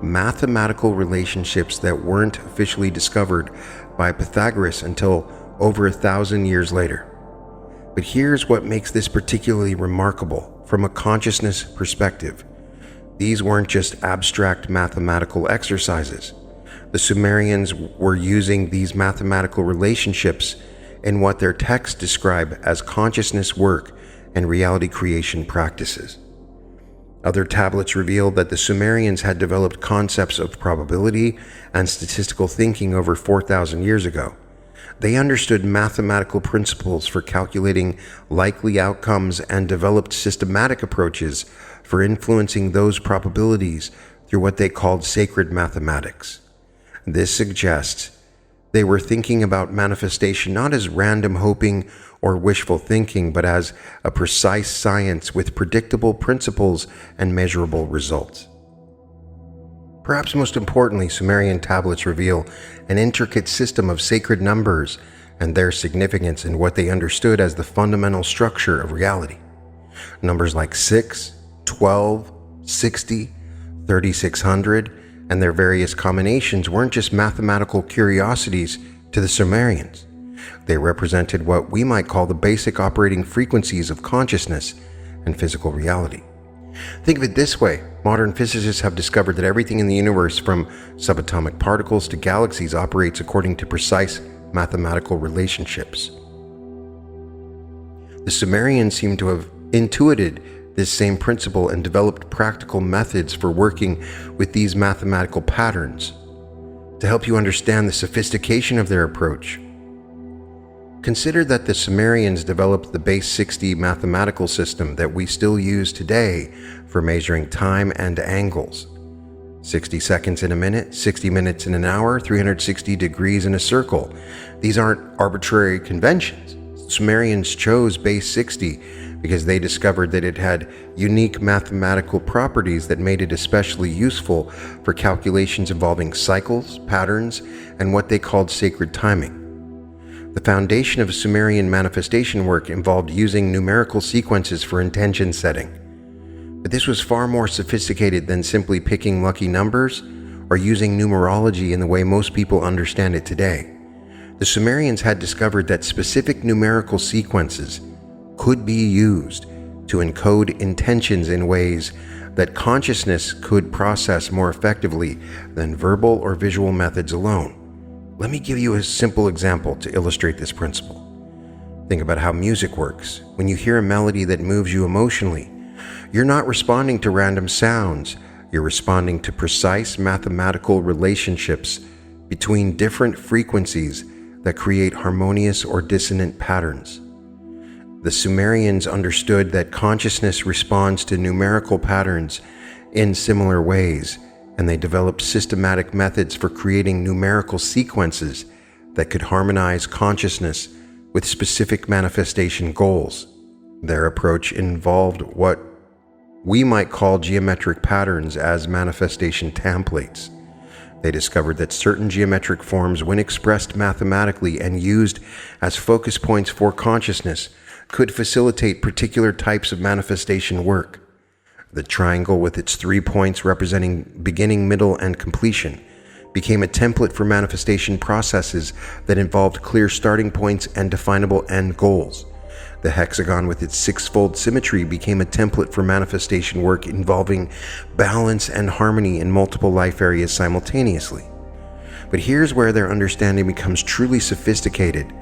mathematical relationships that weren't officially discovered by Pythagoras until over 1,000 years later. But here's what makes this particularly remarkable from a consciousness perspective. These weren't just abstract mathematical exercises. The Sumerians were using these mathematical relationships in what their texts describe as consciousness work and reality creation practices. Other tablets revealed that the Sumerians had developed concepts of probability and statistical thinking over 4,000 years ago. They understood mathematical principles for calculating likely outcomes and developed systematic approaches for influencing those probabilities through what they called sacred mathematics. This suggests they were thinking about manifestation not as random hoping or wishful thinking, but as a precise science with predictable principles and measurable results. Perhaps most importantly, Sumerian tablets reveal an intricate system of sacred numbers and their significance in what they understood as the fundamental structure of reality. Numbers like 6, 12, 60, 3600, and their various combinations weren't just mathematical curiosities to the Sumerians. They represented what we might call the basic operating frequencies of consciousness and physical reality. Think of it this way: modern physicists have discovered that everything in the universe, from subatomic particles to galaxies, operates according to precise mathematical relationships. The Sumerians seem to have intuited this same principle and developed practical methods for working with these mathematical patterns. To help you understand the sophistication of their approach, consider that the Sumerians developed the base 60 mathematical system that we still use today for measuring time and angles. 60 seconds in a minute, 60 minutes in an hour, 360 degrees in a circle. These aren't arbitrary conventions. Sumerians chose base 60 because they discovered that it had unique mathematical properties that made it especially useful for calculations involving cycles, patterns, and what they called sacred timing. The foundation of Sumerian manifestation work involved using numerical sequences for intention setting. But this was far more sophisticated than simply picking lucky numbers or using numerology in the way most people understand it today. The Sumerians had discovered that specific numerical sequences could be used to encode intentions in ways that consciousness could process more effectively than verbal or visual methods alone. Let me give you a simple example to illustrate this principle. Think about how music works. When you hear a melody that moves you emotionally, you're not responding to random sounds. You're responding to precise mathematical relationships between different frequencies that create harmonious or dissonant patterns. The Sumerians understood that consciousness responds to numerical patterns in similar ways, and they developed systematic methods for creating numerical sequences that could harmonize consciousness with specific manifestation goals. Their approach involved what we might call geometric patterns as manifestation templates. They discovered that certain geometric forms, when expressed mathematically and used as focus points for consciousness, could facilitate particular types of manifestation work. The triangle, with its 3 points representing beginning, middle, and completion, became a template for manifestation processes that involved clear starting points and definable end goals. The hexagon, with its 6-fold symmetry, became a template for manifestation work involving balance and harmony in multiple life areas simultaneously. But here's where their understanding becomes truly sophisticated.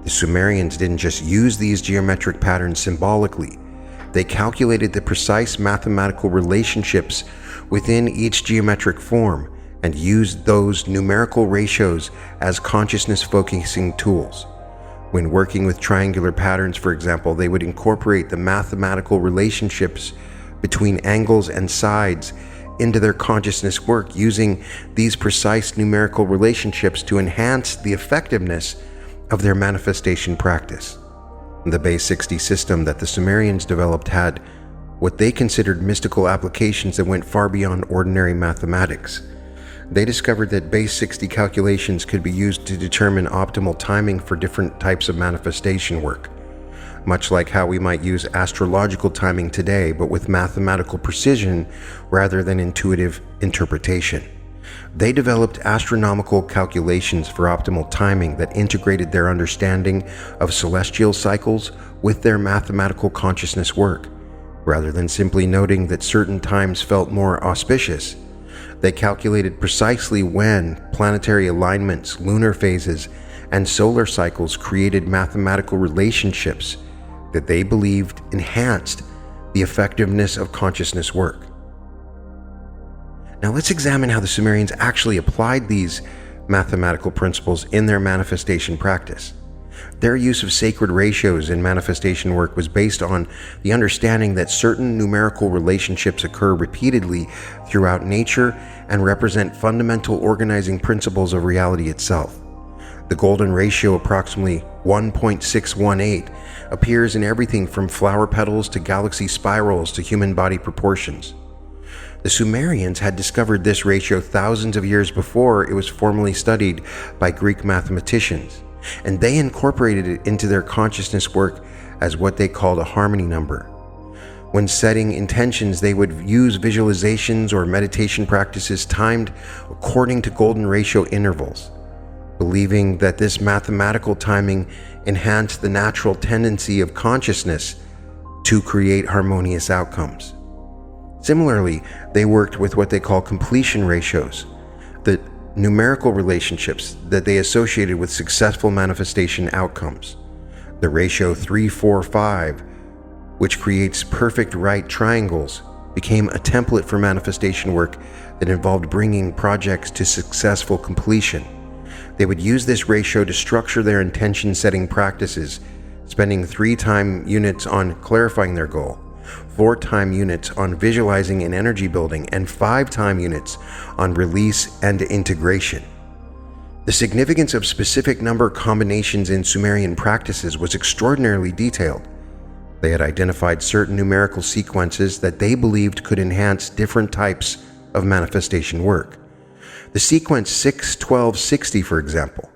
The Sumerians didn't just use these geometric patterns symbolically. They calculated the precise mathematical relationships within each geometric form and used those numerical ratios as consciousness-focusing tools. When working with triangular patterns, for example, they would incorporate the mathematical relationships between angles and sides into their consciousness work, using these precise numerical relationships to enhance the effectiveness of their manifestation practice. The Base 60 system that the Sumerians developed had what they considered mystical applications that went far beyond ordinary mathematics. They discovered that Base 60 calculations could be used to determine optimal timing for different types of manifestation work, much like how we might use astrological timing today, but with mathematical precision rather than intuitive interpretation. They developed astronomical calculations for optimal timing that integrated their understanding of celestial cycles with their mathematical consciousness work. Rather than simply noting that certain times felt more auspicious, they calculated precisely when planetary alignments, lunar phases, and solar cycles created mathematical relationships that they believed enhanced the effectiveness of consciousness work. Now let's examine how the Sumerians actually applied these mathematical principles in their manifestation practice. Their use of sacred ratios in manifestation work was based on the understanding that certain numerical relationships occur repeatedly throughout nature and represent fundamental organizing principles of reality itself. The golden ratio, approximately 1.618, appears in everything from flower petals to galaxy spirals to human body proportions. The Sumerians had discovered this ratio thousands of years before it was formally studied by Greek mathematicians, and they incorporated it into their consciousness work as what they called a harmony number. When setting intentions, they would use visualizations or meditation practices timed according to golden ratio intervals, believing that this mathematical timing enhanced the natural tendency of consciousness to create harmonious outcomes. Similarly, they worked with what they call completion ratios, the numerical relationships that they associated with successful manifestation outcomes. The ratio 3-4-5, which creates perfect right triangles, became a template for manifestation work that involved bringing projects to successful completion. They would use this ratio to structure their intention-setting practices, spending 3 time units on clarifying their goal, 4 time units on visualizing and energy building, and 5 time units on release and integration. The significance of specific number combinations in Sumerian practices was extraordinarily detailed. They had identified certain numerical sequences that they believed could enhance different types of manifestation work. The sequence 6-12-60, for example,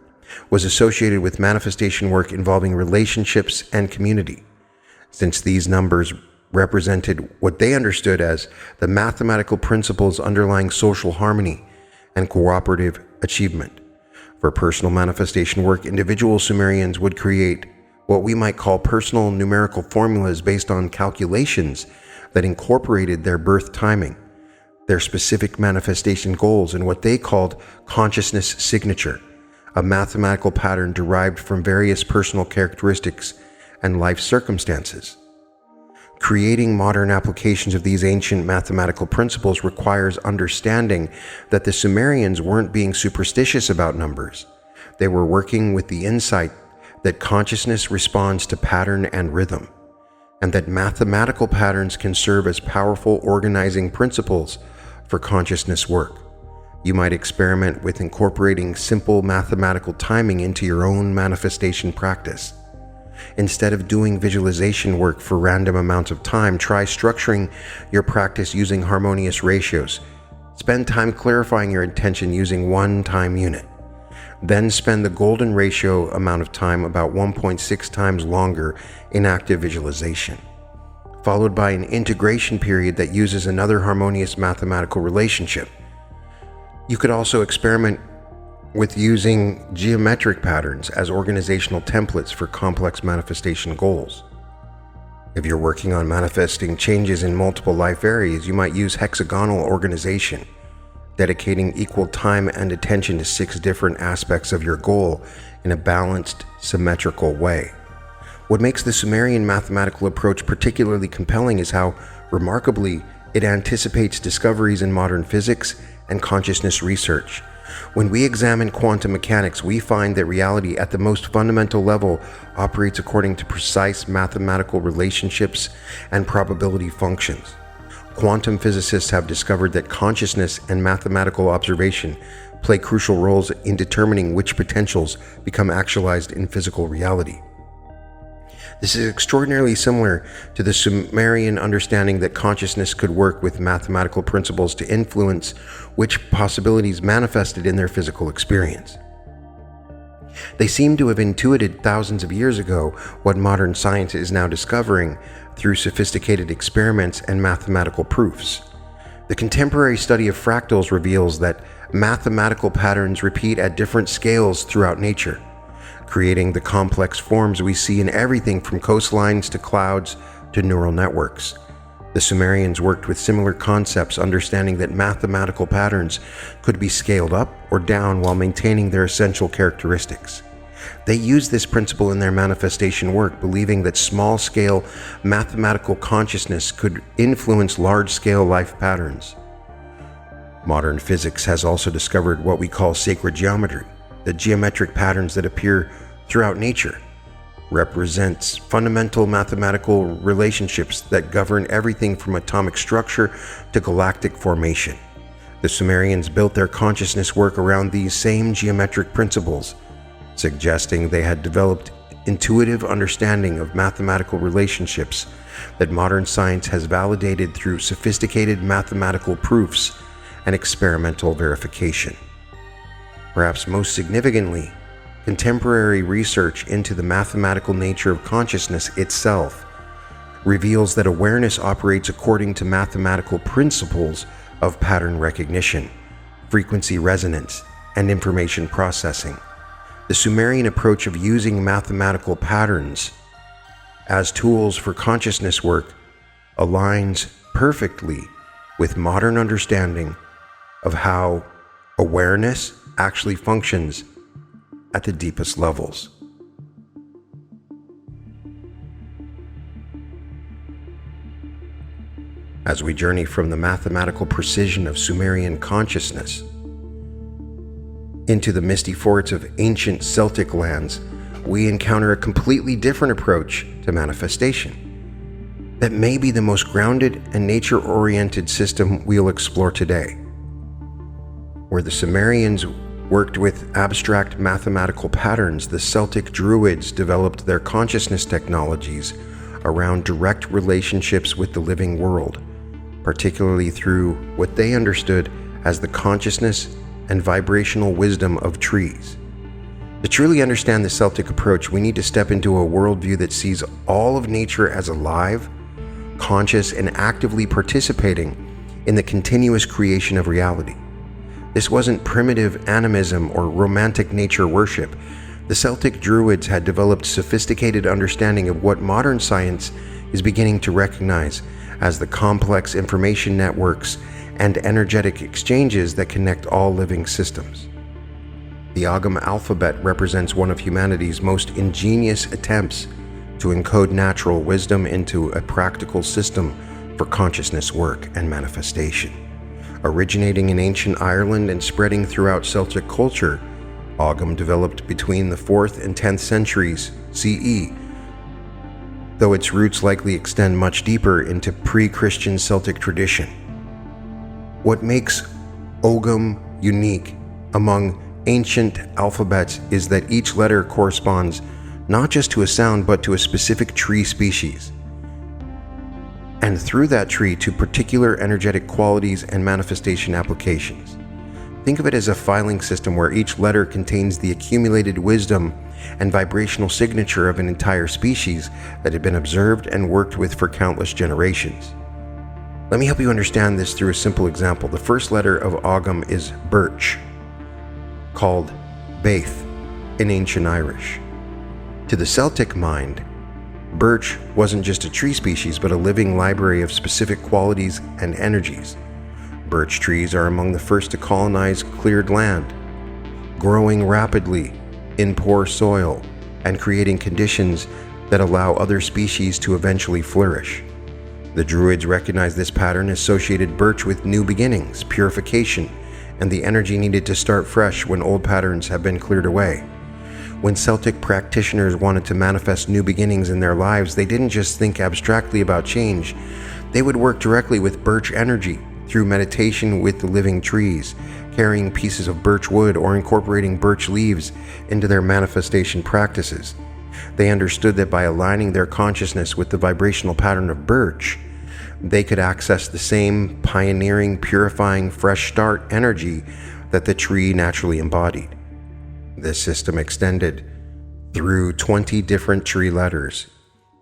was associated with manifestation work involving relationships and community, since these numbers represented what they understood as the mathematical principles underlying social harmony and cooperative achievement. For personal manifestation work, individual Sumerians would create what we might call personal numerical formulas based on calculations that incorporated their birth timing, their specific manifestation goals, and what they called consciousness signature, a mathematical pattern derived from various personal characteristics and life circumstances. Creating modern applications of these ancient mathematical principles requires understanding that the Sumerians weren't being superstitious about numbers. They were working with the insight that consciousness responds to pattern and rhythm, and that mathematical patterns can serve as powerful organizing principles for consciousness work. You might experiment with incorporating simple mathematical timing into your own manifestation practice. Instead of doing visualization work for random amounts of time, try structuring your practice using harmonious ratios, Spend time clarifying your intention using one time unit. Then spend the golden ratio amount of time, about 1.6 times longer, in active visualization, followed by an integration period that uses another harmonious mathematical relationship. You could also experiment with using geometric patterns as organizational templates for complex manifestation goals. If you're working on manifesting changes in multiple life areas, you might use hexagonal organization, dedicating equal time and attention to 6 different aspects of your goal in a balanced, symmetrical way. What makes the Sumerian mathematical approach particularly compelling is how, remarkably, it anticipates discoveries in modern physics and consciousness research. When we examine quantum mechanics, we find that reality at the most fundamental level operates according to precise mathematical relationships and probability functions. Quantum physicists have discovered that consciousness and mathematical observation play crucial roles in determining which potentials become actualized in physical reality. This is extraordinarily similar to the Sumerian understanding that consciousness could work with mathematical principles to influence which possibilities manifested in their physical experience. They seem to have intuited thousands of years ago what modern science is now discovering through sophisticated experiments and mathematical proofs. The contemporary study of fractals reveals that mathematical patterns repeat at different scales throughout nature, creating the complex forms we see in everything from coastlines to clouds to neural networks. The Sumerians worked with similar concepts, understanding that mathematical patterns could be scaled up or down while maintaining their essential characteristics. They used this principle in their manifestation work, believing that small-scale mathematical consciousness could influence large-scale life patterns. Modern physics has also discovered what we call sacred geometry. The geometric patterns that appear throughout nature represents fundamental mathematical relationships that govern everything from atomic structure to galactic formation. The Sumerians built their consciousness work around these same geometric principles, suggesting they had developed intuitive understanding of mathematical relationships that modern science has validated through sophisticated mathematical proofs and experimental verification. Perhaps most significantly, contemporary research into the mathematical nature of consciousness itself reveals that awareness operates according to mathematical principles of pattern recognition, frequency resonance, and information processing. The Sumerian approach of using mathematical patterns as tools for consciousness work aligns perfectly with modern understanding of how awareness actually functions at the deepest levels. As we journey from the mathematical precision of Sumerian consciousness into the misty forests of ancient Celtic lands, we encounter a completely different approach to manifestation that may be the most grounded and nature-oriented system we'll explore today. Where the Sumerians worked with abstract mathematical patterns, the Celtic Druids developed their consciousness technologies around direct relationships with the living world, particularly through what they understood as the consciousness and vibrational wisdom of trees. To truly understand the Celtic approach, we need to step into a worldview that sees all of nature as alive, conscious, and actively participating in the continuous creation of reality. This wasn't primitive animism or romantic nature worship. The Celtic Druids had developed sophisticated understanding of what modern science is beginning to recognize as the complex information networks and energetic exchanges that connect all living systems. The Ogham alphabet represents one of humanity's most ingenious attempts to encode natural wisdom into a practical system for consciousness work and manifestation. Originating in ancient Ireland and spreading throughout Celtic culture, Ogham developed between the 4th and 10th centuries CE, though its roots likely extend much deeper into pre-Christian Celtic tradition. What makes Ogham unique among ancient alphabets is that each letter corresponds not just to a sound but to a specific tree species. and through that tree to particular energetic qualities and manifestation applications. Think of it as a filing system where each letter contains the accumulated wisdom and vibrational signature of an entire species that had been observed and worked with for countless generations. Let me help you understand this through a simple example. The first letter of Ogham is birch, called Baith in ancient Irish. To the Celtic mind, birch wasn't just a tree species, but a living library of specific qualities and energies. Birch trees are among the first to colonize cleared land, growing rapidly in poor soil and creating conditions that allow other species to eventually flourish. The Druids recognized this pattern, associated birch with new beginnings, purification, and the energy needed to start fresh when old patterns have been cleared away. When Celtic practitioners wanted to manifest new beginnings in their lives, they didn't just think abstractly about change. They would work directly with birch energy through meditation with the living trees, carrying pieces of birch wood or incorporating birch leaves into their manifestation practices. They understood that by aligning their consciousness with the vibrational pattern of birch, they could access the same pioneering, purifying, fresh start energy that the tree naturally embodied. This system extended through 20 different tree letters,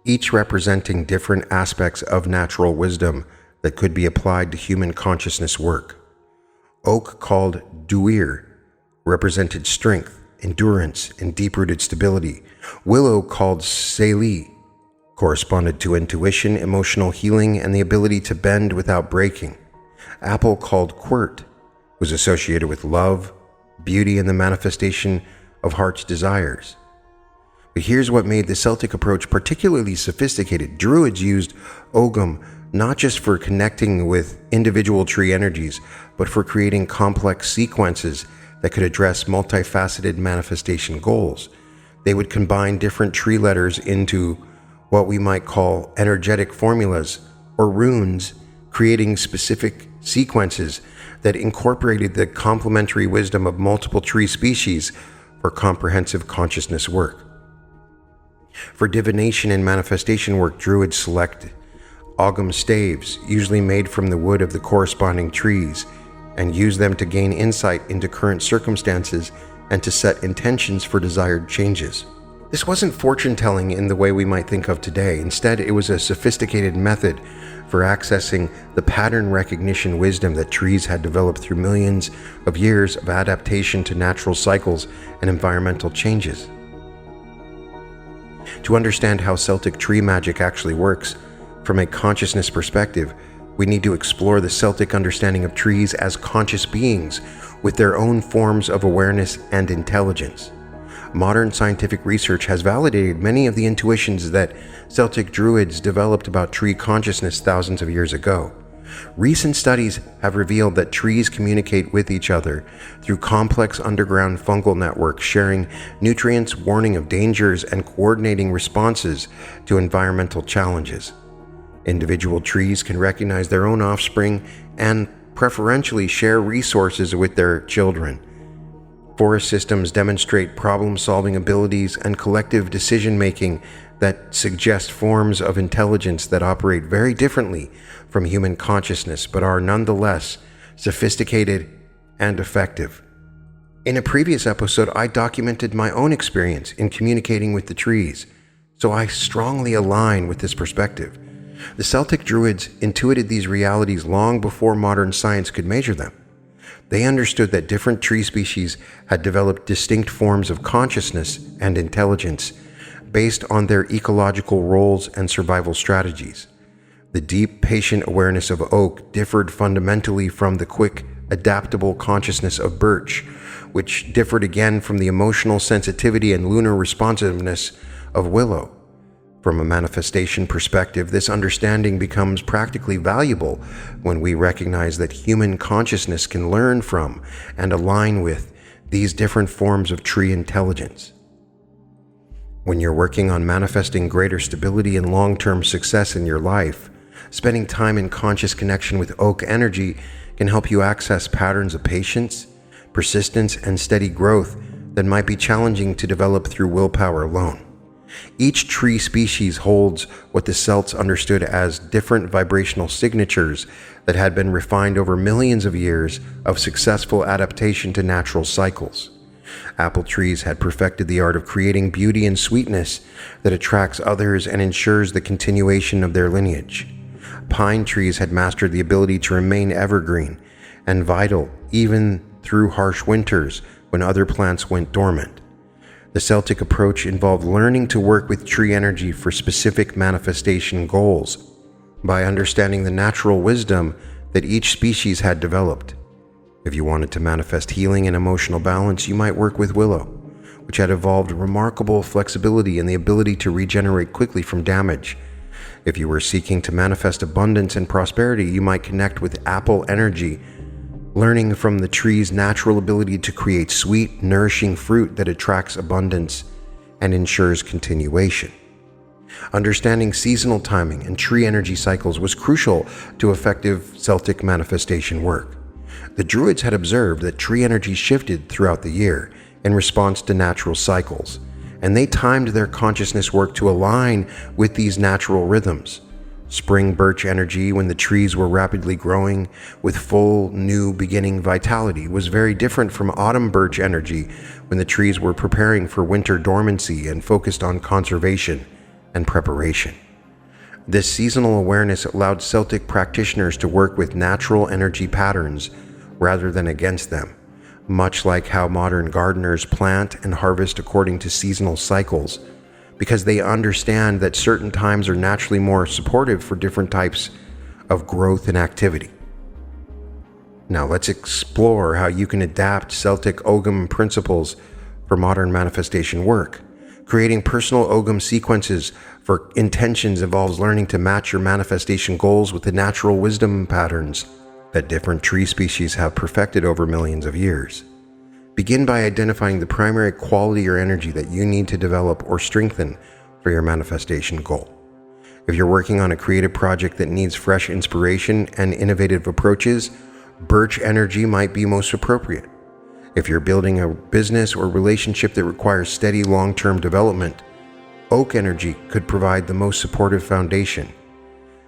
each representing different aspects of natural wisdom that could be applied to human consciousness work. Oak, called Duir, represented strength, endurance, and deep-rooted stability. Willow, called Seli, corresponded to intuition, emotional healing, and the ability to bend without breaking. Apple, called Quirt, was associated with love, beauty, and the manifestation of heart's desires. But here's what made the Celtic approach particularly sophisticated. Druids used Ogham not just for connecting with individual tree energies, but for creating complex sequences that could address multifaceted manifestation goals. They would combine different tree letters into what we might call energetic formulas or runes, creating specific sequences that incorporated the complementary wisdom of multiple tree species for comprehensive consciousness work. For divination and manifestation work, Druids select Ogham staves, usually made from the wood of the corresponding trees, and use them to gain insight into current circumstances and to set intentions for desired changes. This wasn't fortune-telling in the way we might think of today. Instead, it was a sophisticated method for accessing the pattern recognition wisdom that trees had developed through millions of years of adaptation to natural cycles and environmental changes. To understand how Celtic tree magic actually works, from a consciousness perspective, we need to explore the Celtic understanding of trees as conscious beings with their own forms of awareness and intelligence. Modern scientific research has validated many of the intuitions that Celtic Druids developed about tree consciousness thousands of years ago. Recent studies have revealed that trees communicate with each other through complex underground fungal networks, sharing nutrients, warning of dangers, and coordinating responses to environmental challenges. Individual trees can recognize their own offspring and preferentially share resources with their children. Forest systems demonstrate problem-solving abilities and collective decision-making that suggest forms of intelligence that operate very differently from human consciousness, but are nonetheless sophisticated and effective. In a previous episode, I documented my own experience in communicating with the trees, so I strongly align with this perspective. The Celtic Druids intuited these realities long before modern science could measure them. They understood that different tree species had developed distinct forms of consciousness and intelligence based on their ecological roles and survival strategies. The deep, patient awareness of oak differed fundamentally from the quick, adaptable consciousness of birch, which differed again from the emotional sensitivity and lunar responsiveness of willow. From a manifestation perspective, this understanding becomes practically valuable when we recognize that human consciousness can learn from and align with these different forms of tree intelligence. When you're working on manifesting greater stability and long-term success in your life, spending time in conscious connection with oak energy can help you access patterns of patience, persistence, and steady growth that might be challenging to develop through willpower alone. Each tree species holds what the Celts understood as different vibrational signatures that had been refined over millions of years of successful adaptation to natural cycles. Apple trees had perfected the art of creating beauty and sweetness that attracts others and ensures the continuation of their lineage. Pine trees had mastered the ability to remain evergreen and vital even through harsh winters when other plants went dormant. The Celtic approach involved learning to work with tree energy for specific manifestation goals by understanding the natural wisdom that each species had developed. If you wanted to manifest healing and emotional balance, you might work with willow, which had evolved remarkable flexibility and the ability to regenerate quickly from damage. If you were seeking to manifest abundance and prosperity, you might connect with apple energy, learning from the tree's natural ability to create sweet, nourishing fruit that attracts abundance and ensures continuation. Understanding seasonal timing and tree energy cycles was crucial to effective Celtic manifestation work. The Druids had observed that tree energy shifted throughout the year in response to natural cycles, and they timed their consciousness work to align with these natural rhythms. Spring birch energy, when the trees were rapidly growing with full, new beginning vitality, was very different from autumn birch energy when the trees were preparing for winter dormancy and focused on conservation and preparation. This seasonal awareness allowed Celtic practitioners to work with natural energy patterns rather than against them, much like how modern gardeners plant and harvest according to seasonal cycles, because they understand that certain times are naturally more supportive for different types of growth and activity. Now let's explore how you can adapt Celtic Ogham principles for modern manifestation work. Creating personal Ogham sequences for intentions involves learning to match your manifestation goals with the natural wisdom patterns that different tree species have perfected over millions of years. Begin by identifying the primary quality or energy that you need to develop or strengthen for your manifestation goal. If you're working on a creative project that needs fresh inspiration and innovative approaches, birch energy might be most appropriate. If you're building a business or relationship that requires steady long-term development, oak energy could provide the most supportive foundation.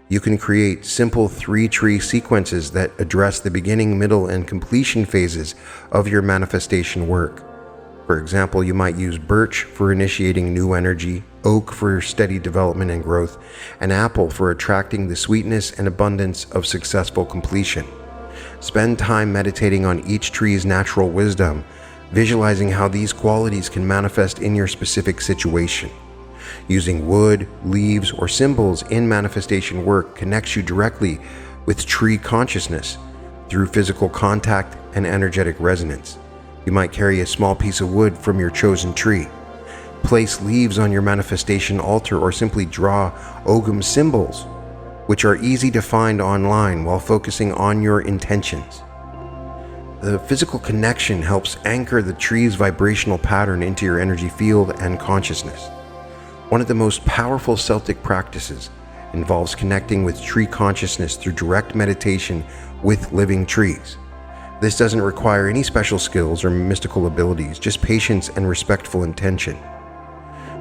You can create simple 3-tree sequences that address the beginning, middle, and completion phases of your manifestation work. For example, you might use birch for initiating new energy, oak for steady development and growth, and apple for attracting the sweetness and abundance of successful completion. Spend time meditating on each tree's natural wisdom, visualizing how these qualities can manifest in your specific situation. Using wood, leaves, or symbols in manifestation work connects you directly with tree consciousness through physical contact and energetic resonance. You might carry a small piece of wood from your chosen tree, place leaves on your manifestation altar, or simply draw Ogham symbols, which are easy to find online while focusing on your intentions. The physical connection helps anchor the tree's vibrational pattern into your energy field and consciousness. One of the most powerful Celtic practices involves connecting with tree consciousness through direct meditation with living trees. This doesn't require any special skills or mystical abilities, just patience and respectful intention.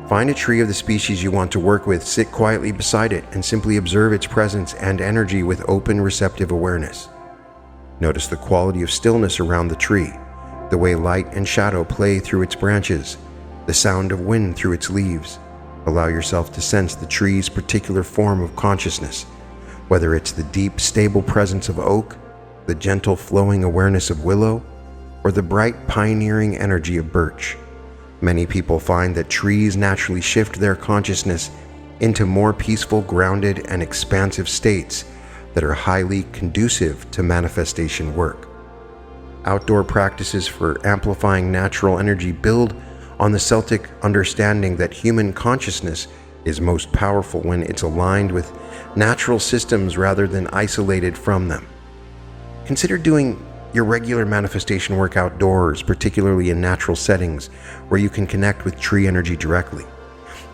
Find a tree of the species you want to work with, sit quietly beside it, and simply observe its presence and energy with open, receptive awareness. Notice the quality of stillness around the tree, the way light and shadow play through its branches, the sound of wind through its leaves. Allow yourself to sense the tree's particular form of consciousness, whether it's the deep, stable presence of oak, the gentle, flowing awareness of willow, or the bright, pioneering energy of birch. Many people find that trees naturally shift their consciousness into more peaceful, grounded, and expansive states that are highly conducive to manifestation work. Outdoor practices for amplifying natural energy build on the Celtic understanding that human consciousness is most powerful when it's aligned with natural systems rather than isolated from them. Consider doing your regular manifestation work outdoors, particularly in natural settings where you can connect with tree energy directly.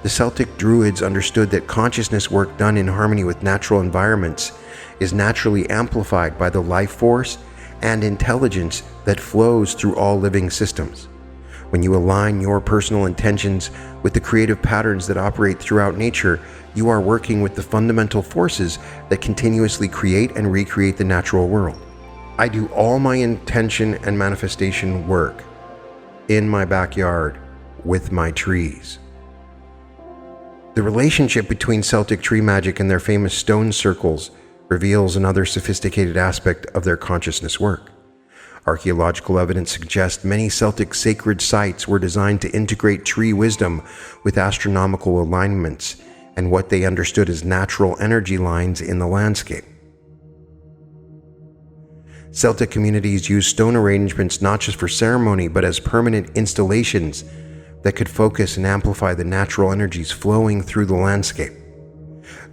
The Celtic Druids understood that consciousness work done in harmony with natural environments is naturally amplified by the life force and intelligence that flows through all living systems. When you align your personal intentions with the creative patterns that operate throughout nature, you are working with the fundamental forces that continuously create and recreate the natural world. I do all my intention and manifestation work in my backyard with my trees. The relationship between Celtic tree magic and their famous stone circles reveals another sophisticated aspect of their consciousness work. Archaeological evidence suggests many Celtic sacred sites were designed to integrate tree wisdom with astronomical alignments and what they understood as natural energy lines in the landscape. Celtic communities used stone arrangements not just for ceremony but as permanent installations that could focus and amplify the natural energies flowing through the landscape.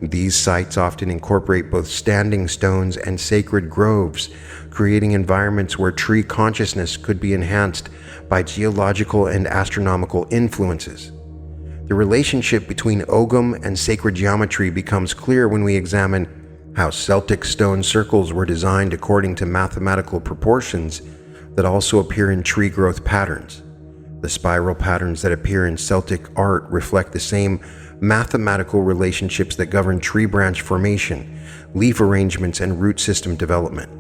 These sites often incorporate both standing stones and sacred groves, creating environments where tree consciousness could be enhanced by geological and astronomical influences. The relationship between Ogham and sacred geometry becomes clear when we examine how Celtic stone circles were designed according to mathematical proportions that also appear in tree growth patterns. The spiral patterns that appear in Celtic art reflect the same mathematical relationships that govern tree branch formation, leaf arrangements, and root system development.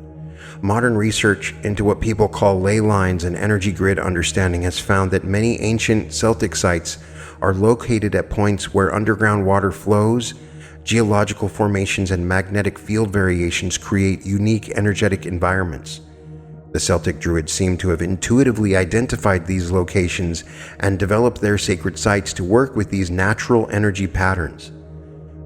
Modern research into what people call ley lines and energy grid understanding has found that many ancient Celtic sites are located at points where underground water flows, geological formations, and magnetic field variations create unique energetic environments. The Celtic Druids seem to have intuitively identified these locations and developed their sacred sites to work with these natural energy patterns.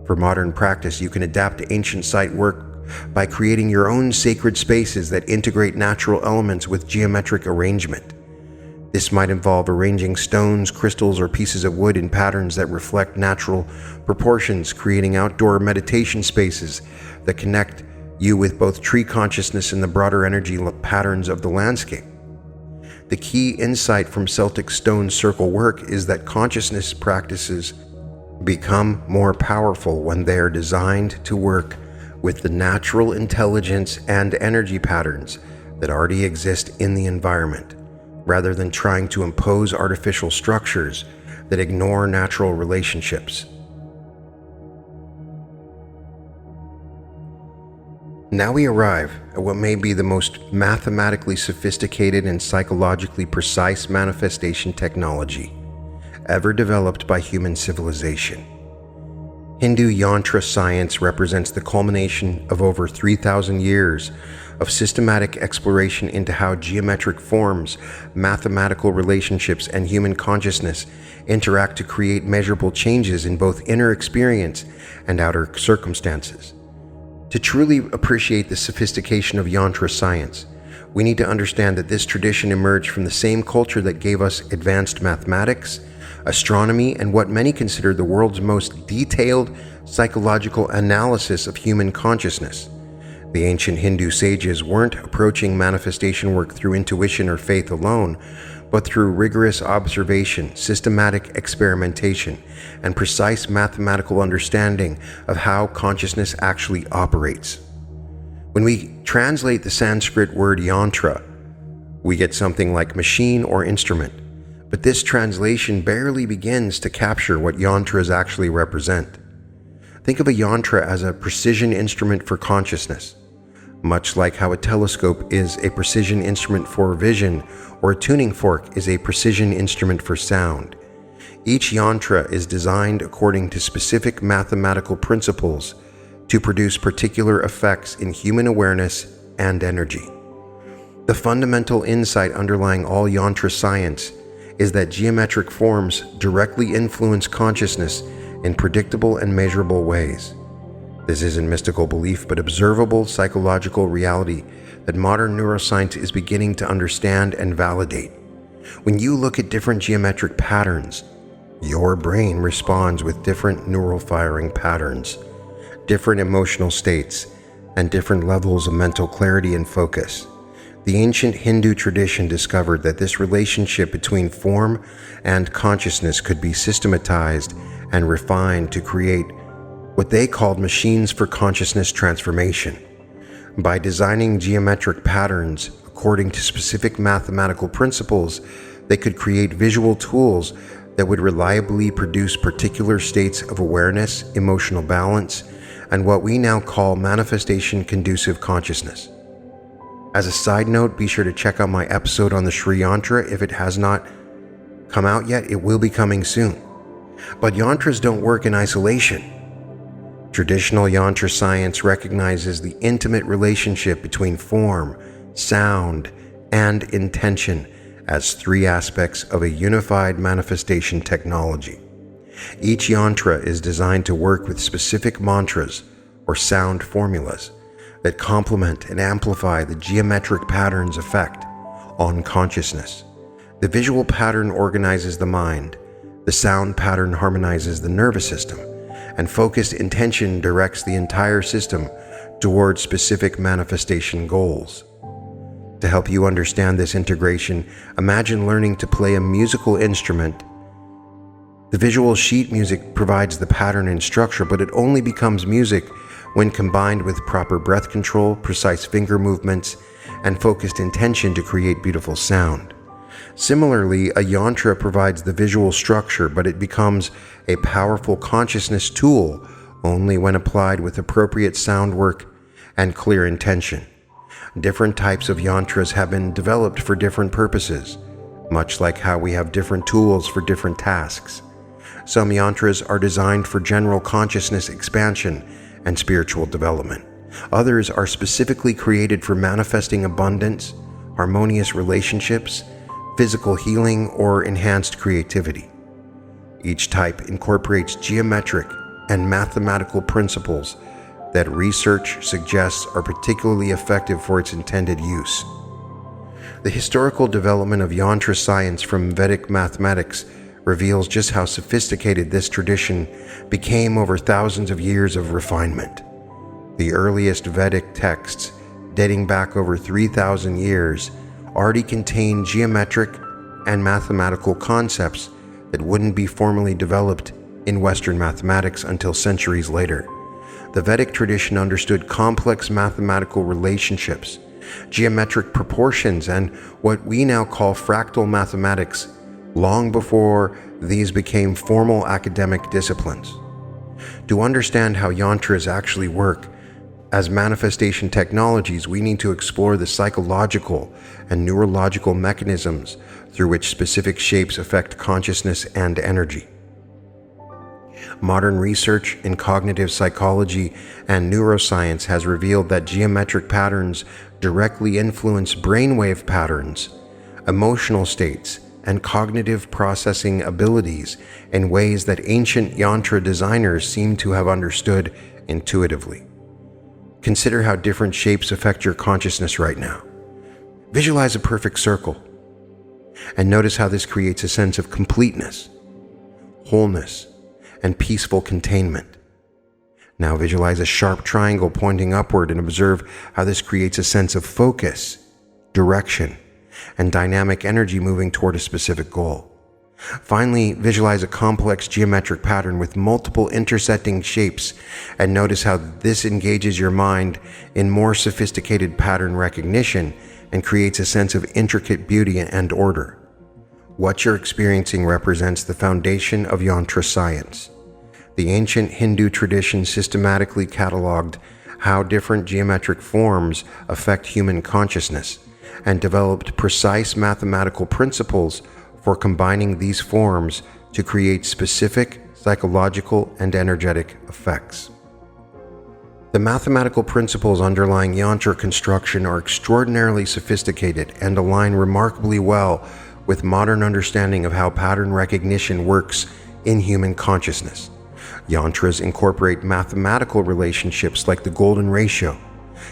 For modern practice, you can adapt to ancient site work by creating your own sacred spaces that integrate natural elements with geometric arrangement. This might involve arranging stones, crystals, or pieces of wood in patterns that reflect natural proportions, creating outdoor meditation spaces that connect you with both tree consciousness and the broader energy patterns of the landscape. The key insight from Celtic stone circle work is that consciousness practices become more powerful when they are designed to work with the natural intelligence and energy patterns that already exist in the environment, rather than trying to impose artificial structures that ignore natural relationships. Now we arrive at what may be the most mathematically sophisticated and psychologically precise manifestation technology ever developed by human civilization. Hindu yantra science represents the culmination of over 3,000 years of systematic exploration into how geometric forms, mathematical relationships, and human consciousness interact to create measurable changes in both inner experience and outer circumstances. To truly appreciate the sophistication of yantra science, we need to understand that this tradition emerged from the same culture that gave us advanced mathematics, astronomy, and what many consider the world's most detailed psychological analysis of human consciousness. The ancient Hindu sages weren't approaching manifestation work through intuition or faith alone, but through rigorous observation, systematic experimentation, and precise mathematical understanding of how consciousness actually operates. When we translate the Sanskrit word yantra, we get something like machine or instrument, but this translation barely begins to capture what yantras actually represent. Think of a yantra as a precision instrument for consciousness, much like how a telescope is a precision instrument for vision or a tuning fork is a precision instrument for sound. Each yantra is designed according to specific mathematical principles to produce particular effects in human awareness and energy. The fundamental insight underlying all yantra science is that geometric forms directly influence consciousness in predictable and measurable ways. This isn't mystical belief, but observable psychological reality that modern neuroscience is beginning to understand and validate. When you look at different geometric patterns, your brain responds with different neural firing patterns, different emotional states, and different levels of mental clarity and focus. The ancient Hindu tradition discovered that this relationship between form and consciousness could be systematized and refined to create what they called machines for consciousness transformation. By designing geometric patterns according to specific mathematical principles, They could create visual tools that would reliably produce particular states of awareness, emotional balance, and what we now call manifestation-conducive consciousness. As a side note, be sure to check out my episode on the Sri Yantra if it has not come out yet. It will be coming soon. But yantras don't work in isolation. Traditional yantra science recognizes the intimate relationship between form, sound, and intention as three aspects of a unified manifestation technology. Each yantra is designed to work with specific mantras or sound formulas that complement and amplify the geometric pattern's effect on consciousness. The visual pattern organizes the mind, the sound pattern harmonizes the nervous system, and focused intention directs the entire system toward specific manifestation goals. To help you understand this integration, imagine learning to play a musical instrument. The visual sheet music provides the pattern and structure, but it only becomes music when combined with proper breath control, precise finger movements, and focused intention to create beautiful sound. Similarly, a yantra provides the visual structure, but it becomes a powerful consciousness tool only when applied with appropriate sound work and clear intention. Different types of yantras have been developed for different purposes, much like how we have different tools for different tasks. Some yantras are designed for general consciousness expansion and spiritual development. Others are specifically created for manifesting abundance, harmonious relationships, physical healing, or enhanced creativity. Each type incorporates geometric and mathematical principles that research suggests are particularly effective for its intended use. The historical development of yantra science from Vedic mathematics reveals just how sophisticated this tradition became over thousands of years of refinement. The earliest Vedic texts, dating back over 3,000 years, already contain geometric and mathematical concepts that wouldn't be formally developed in Western mathematics until centuries later. The Vedic tradition understood complex mathematical relationships, geometric proportions, and what we now call fractal mathematics long before these became formal academic disciplines. To understand how yantras actually work as manifestation technologies, we need to explore the psychological and neurological mechanisms through which specific shapes affect consciousness and energy. Modern research in cognitive psychology and neuroscience has revealed that geometric patterns directly influence brainwave patterns, emotional states, and cognitive processing abilities in ways that ancient yantra designers seem to have understood intuitively. Consider how different shapes affect your consciousness right now. Visualize a perfect circle, and notice how this creates a sense of completeness, wholeness, and peaceful containment. Now visualize a sharp triangle pointing upward and observe how this creates a sense of focus, direction, and dynamic energy moving toward a specific goal. Finally, visualize a complex geometric pattern with multiple intersecting shapes and notice how this engages your mind in more sophisticated pattern recognition and creates a sense of intricate beauty and order. What you're experiencing represents the foundation of yantra science. The ancient Hindu tradition systematically cataloged how different geometric forms affect human consciousness and developed precise mathematical principles for combining these forms to create specific psychological and energetic effects. The mathematical principles underlying yantra construction are extraordinarily sophisticated and align remarkably well with modern understanding of how pattern recognition works in human consciousness. Yantras incorporate mathematical relationships like the golden ratio,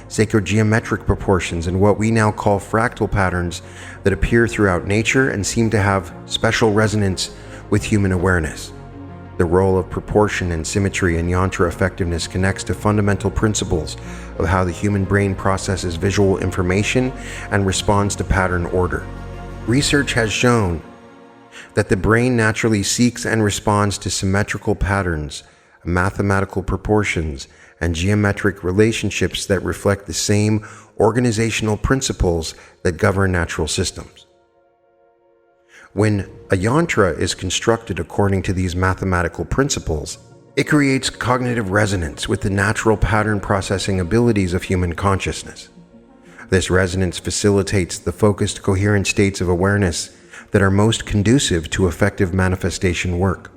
sacred geometric proportions, and what we now call fractal patterns that appear throughout nature and seem to have special resonance with human awareness. The role of proportion and symmetry in yantra effectiveness connects to fundamental principles of how the human brain processes visual information and responds to pattern order. Research has shown that the brain naturally seeks and responds to symmetrical patterns, mathematical proportions, and geometric relationships that reflect the same organizational principles that govern natural systems. When a yantra is constructed according to these mathematical principles, it creates cognitive resonance with the natural pattern processing abilities of human consciousness. This resonance facilitates the focused, coherent states of awareness that are most conducive to effective manifestation work.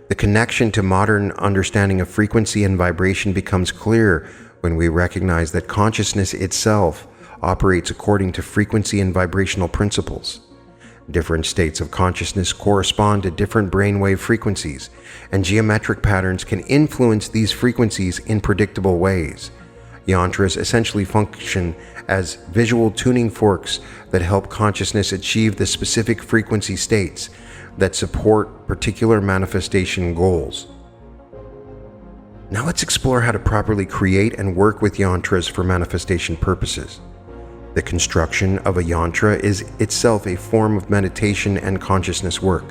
The connection to modern understanding of frequency and vibration becomes clear when we recognize that consciousness itself operates according to frequency and vibrational principles. Different states of consciousness correspond to different brainwave frequencies, and geometric patterns can influence these frequencies in predictable ways. Yantras essentially function as visual tuning forks that help consciousness achieve the specific frequency states that support particular manifestation goals. Now let's explore how to properly create and work with yantras for manifestation purposes. The construction of a yantra is itself a form of meditation and consciousness work,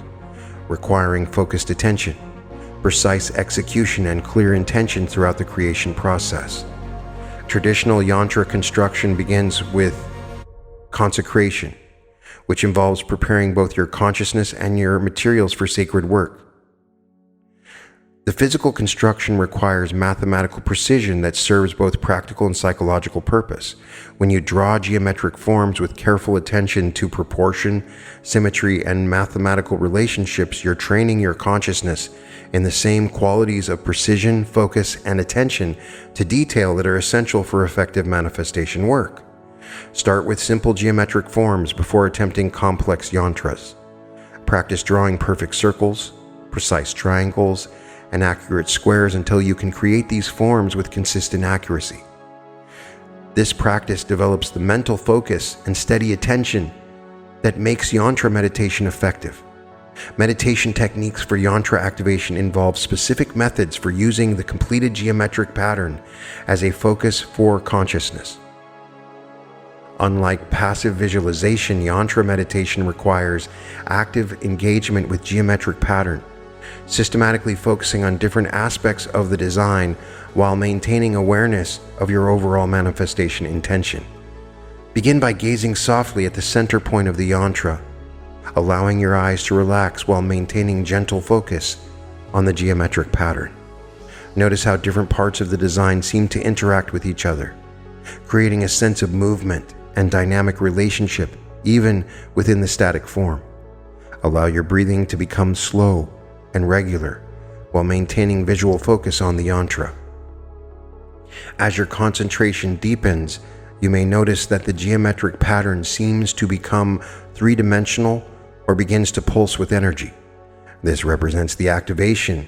requiring focused attention, precise execution, and clear intention throughout the creation process. Traditional yantra construction begins with consecration, which involves preparing both your consciousness and your materials for sacred work. The physical construction requires mathematical precision that serves both practical and psychological purpose. When you draw geometric forms with careful attention to proportion, symmetry, and mathematical relationships, you're training your consciousness in the same qualities of precision, focus, and attention to detail that are essential for effective manifestation work. Start with simple geometric forms before attempting complex yantras. Practice drawing perfect circles, precise triangles, and accurate squares until you can create these forms with consistent accuracy. This practice develops the mental focus and steady attention that makes yantra meditation effective. Meditation techniques for yantra activation involve specific methods for using the completed geometric pattern as a focus for consciousness. Unlike passive visualization, yantra meditation requires active engagement with geometric pattern, systematically focusing on different aspects of the design while maintaining awareness of your overall manifestation intention. Begin by gazing softly at the center point of the yantra, allowing your eyes to relax while maintaining gentle focus on the geometric pattern. Notice how different parts of the design seem to interact with each other, creating a sense of movement and dynamic relationship even within the static form. Allow your breathing to become slow and regular while maintaining visual focus on the yantra. As your concentration deepens, you may notice that the geometric pattern seems to become three-dimensional or begins to pulse with energy. This represents the activation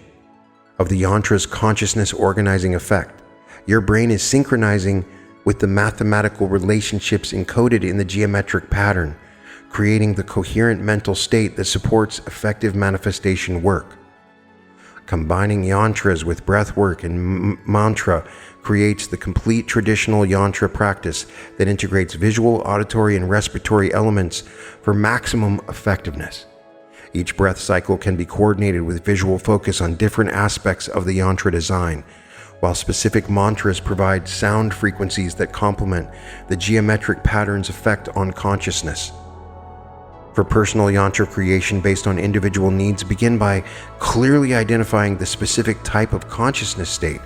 of the yantra's consciousness organizing effect. Your brain is synchronizing with the mathematical relationships encoded in the geometric pattern, creating the coherent mental state that supports effective manifestation work. Combining yantras with breath work and mantra creates the complete traditional yantra practice that integrates visual, auditory, and respiratory elements for maximum effectiveness. Each breath cycle can be coordinated with visual focus on different aspects of the yantra design, while specific mantras provide sound frequencies that complement the geometric pattern's effect on consciousness. For personal yantra creation based on individual needs, begin by clearly identifying the specific type of consciousness state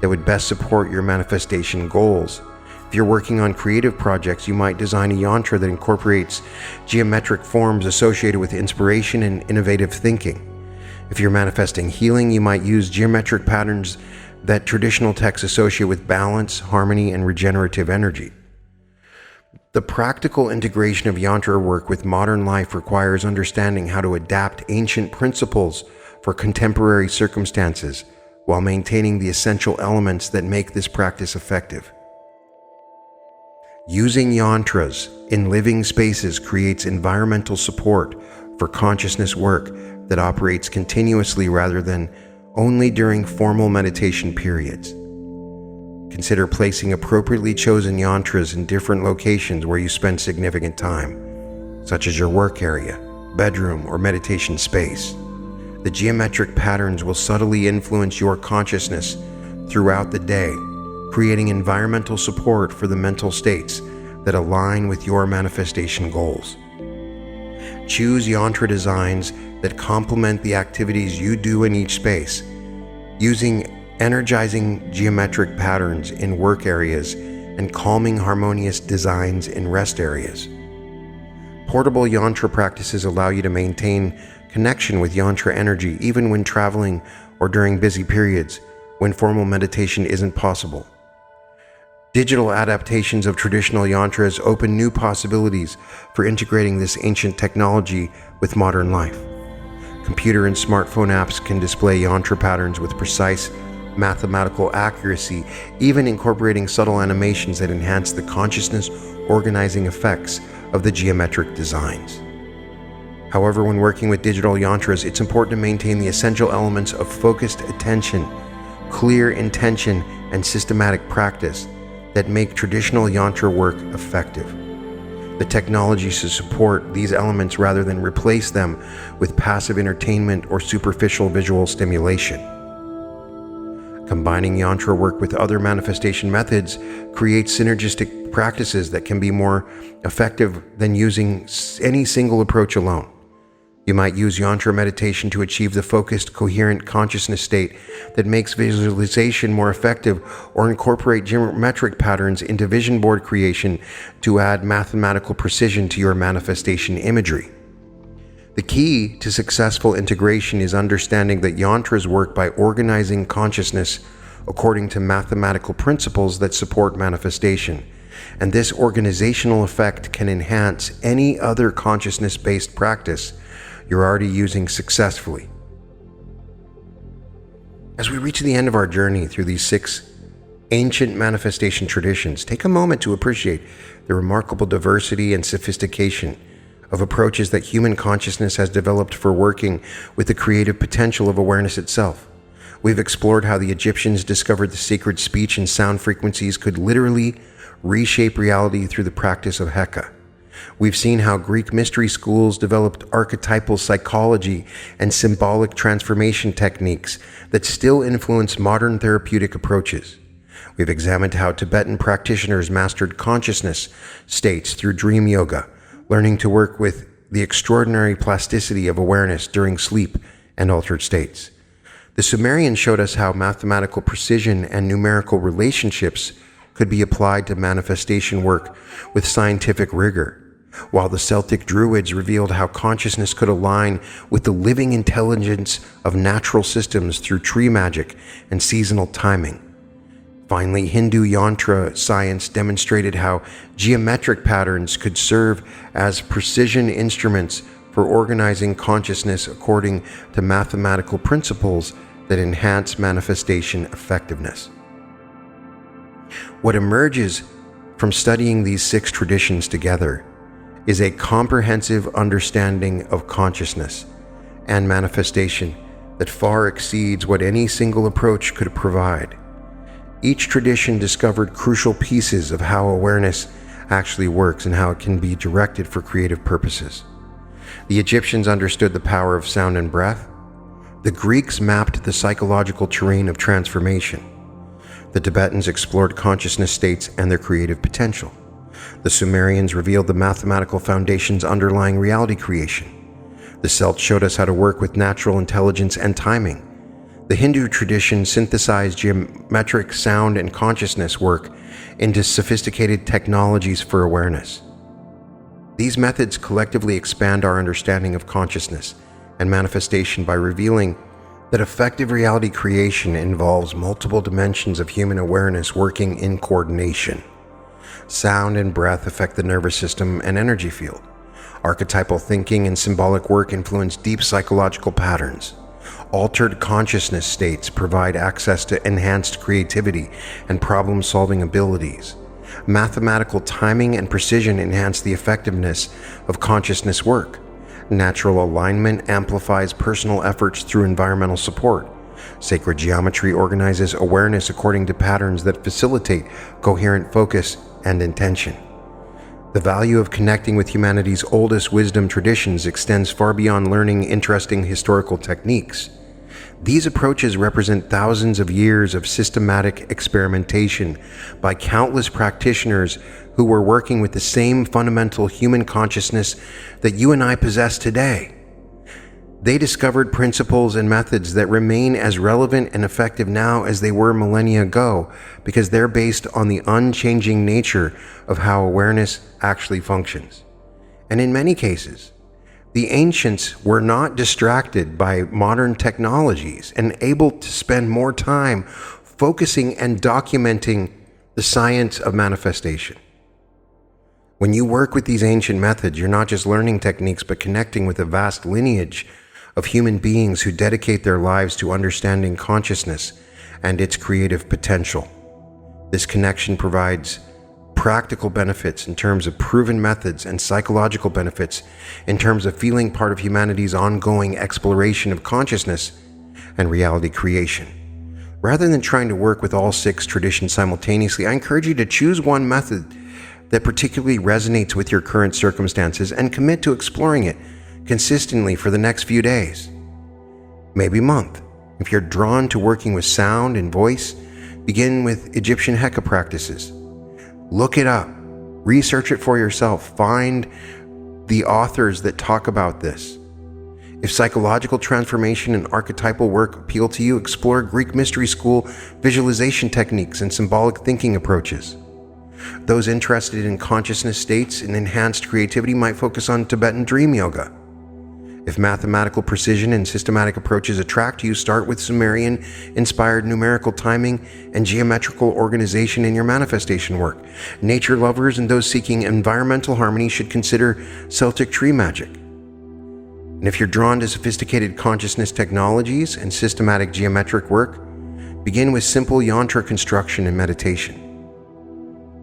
that would best support your manifestation goals. If you're working on creative projects, you might design a yantra that incorporates geometric forms associated with inspiration and innovative thinking. If you're manifesting healing, you might use geometric patterns that traditional texts associate with balance, harmony, and regenerative energy. The practical integration of yantra work with modern life requires understanding how to adapt ancient principles for contemporary circumstances while maintaining the essential elements that make this practice effective. Using yantras in living spaces creates environmental support for consciousness work that operates continuously rather than only during formal meditation periods. Consider placing appropriately chosen yantras in different locations where you spend significant time, such as your work area, bedroom, or meditation space. The geometric patterns will subtly influence your consciousness throughout the day, creating environmental support for the mental states that align with your manifestation goals. Choose yantra designs that complement the activities you do in each space, using energizing geometric patterns in work areas and calming harmonious designs in rest areas. Portable yantra practices allow you to maintain connection with yantra energy even when traveling or during busy periods when formal meditation isn't possible. Digital adaptations of traditional yantras open new possibilities for integrating this ancient technology with modern life. Computer and smartphone apps can display yantra patterns with precise mathematical accuracy, even incorporating subtle animations that enhance the consciousness organizing effects of the geometric designs. However, when working with digital yantras, it's important to maintain the essential elements of focused attention, clear intention, and systematic practice that make traditional yantra work effective. The technology should support these elements rather than replace them with passive entertainment or superficial visual stimulation. Combining yantra work with other manifestation methods creates synergistic practices that can be more effective than using any single approach alone. You might use yantra meditation to achieve the focused, coherent consciousness state that makes visualization more effective, or incorporate geometric patterns into vision board creation to add mathematical precision to your manifestation imagery. The key to successful integration is understanding that yantras work by organizing consciousness according to mathematical principles that support manifestation, and this organizational effect can enhance any other consciousness-based practice you're already using successfully. As we reach the end of our journey through these 6 ancient manifestation traditions, take a moment to appreciate the remarkable diversity and sophistication of approaches that human consciousness has developed for working with the creative potential of awareness itself. We've explored how the Egyptians discovered the sacred speech and sound frequencies could literally reshape reality through the practice of Heka. We've seen how Greek mystery schools developed archetypal psychology and symbolic transformation techniques that still influence modern therapeutic approaches. We've examined how Tibetan practitioners mastered consciousness states through dream yoga, learning to work with the extraordinary plasticity of awareness during sleep and altered states. The Sumerians showed us how mathematical precision and numerical relationships could be applied to manifestation work with scientific rigor, while the Celtic Druids revealed how consciousness could align with the living intelligence of natural systems through tree magic and seasonal timing. Finally, Hindu yantra science demonstrated how geometric patterns could serve as precision instruments for organizing consciousness according to mathematical principles that enhance manifestation effectiveness. What emerges from studying these 6 traditions together is a comprehensive understanding of consciousness and manifestation that far exceeds what any single approach could provide. Each tradition discovered crucial pieces of how awareness actually works and how it can be directed for creative purposes. The Egyptians understood the power of sound and breath. The Greeks mapped the psychological terrain of transformation. The Tibetans explored consciousness states and their creative potential. The Sumerians revealed the mathematical foundations underlying reality creation. The Celts showed us how to work with natural intelligence and timing. The Hindu tradition synthesized geometric sound and consciousness work into sophisticated technologies for awareness. These methods collectively expand our understanding of consciousness and manifestation by revealing that effective reality creation involves multiple dimensions of human awareness working in coordination. Sound and breath affect the nervous system and energy field. Archetypal thinking and symbolic work influence deep psychological patterns. Altered consciousness states provide access to enhanced creativity and problem-solving abilities. Mathematical timing and precision enhance the effectiveness of consciousness work. Natural alignment amplifies personal efforts through environmental support. Sacred geometry organizes awareness according to patterns that facilitate coherent focus and intention. The value of connecting with humanity's oldest wisdom traditions extends far beyond learning interesting historical techniques. These approaches represent thousands of years of systematic experimentation by countless practitioners who were working with the same fundamental human consciousness that you and I possess today. They discovered principles and methods that remain as relevant and effective now as they were millennia ago, because they're based on the unchanging nature of how awareness actually functions. And in many cases, the ancients were not distracted by modern technologies and able to spend more time focusing and documenting the science of manifestation. When you work with these ancient methods, you're not just learning techniques, but connecting with a vast lineage of human beings who dedicate their lives to understanding consciousness and its creative potential. This connection provides practical benefits in terms of proven methods and psychological benefits in terms of feeling part of humanity's ongoing exploration of consciousness and reality creation. Rather than trying to work with all 6 traditions simultaneously, I encourage you to choose one method that particularly resonates with your current circumstances and commit to exploring it consistently for the next few days, maybe month. If you're drawn to working with sound and voice, begin with Egyptian Heka practices. Look it up, research it for yourself, find the authors that talk about this. If psychological transformation and archetypal work appeal to you, explore Greek Mystery School visualization techniques and symbolic thinking approaches. Those interested in consciousness states and enhanced creativity might focus on Tibetan dream yoga. If mathematical precision and systematic approaches attract you, start with Sumerian-inspired numerical timing and geometrical organization in your manifestation work. Nature lovers and those seeking environmental harmony should consider Celtic tree magic. And if you're drawn to sophisticated consciousness technologies and systematic geometric work, begin with simple yantra construction and meditation.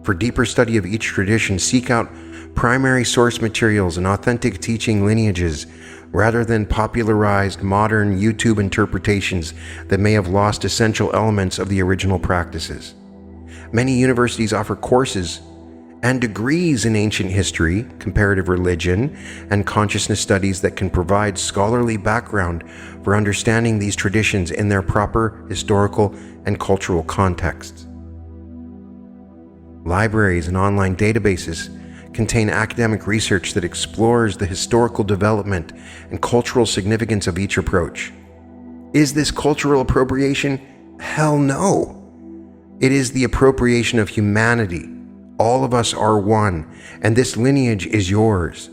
For deeper study of each tradition, seek out primary source materials and authentic teaching lineages rather than popularized modern YouTube interpretations that may have lost essential elements of the original practices. Many universities offer courses and degrees in ancient history, comparative religion, and consciousness studies that can provide scholarly background for understanding these traditions in their proper historical and cultural contexts. Libraries and online databases contain academic research that explores the historical development and cultural significance of each approach. Is this cultural appropriation? Hell no. It is the appropriation of humanity. All of us are one, and this lineage is yours.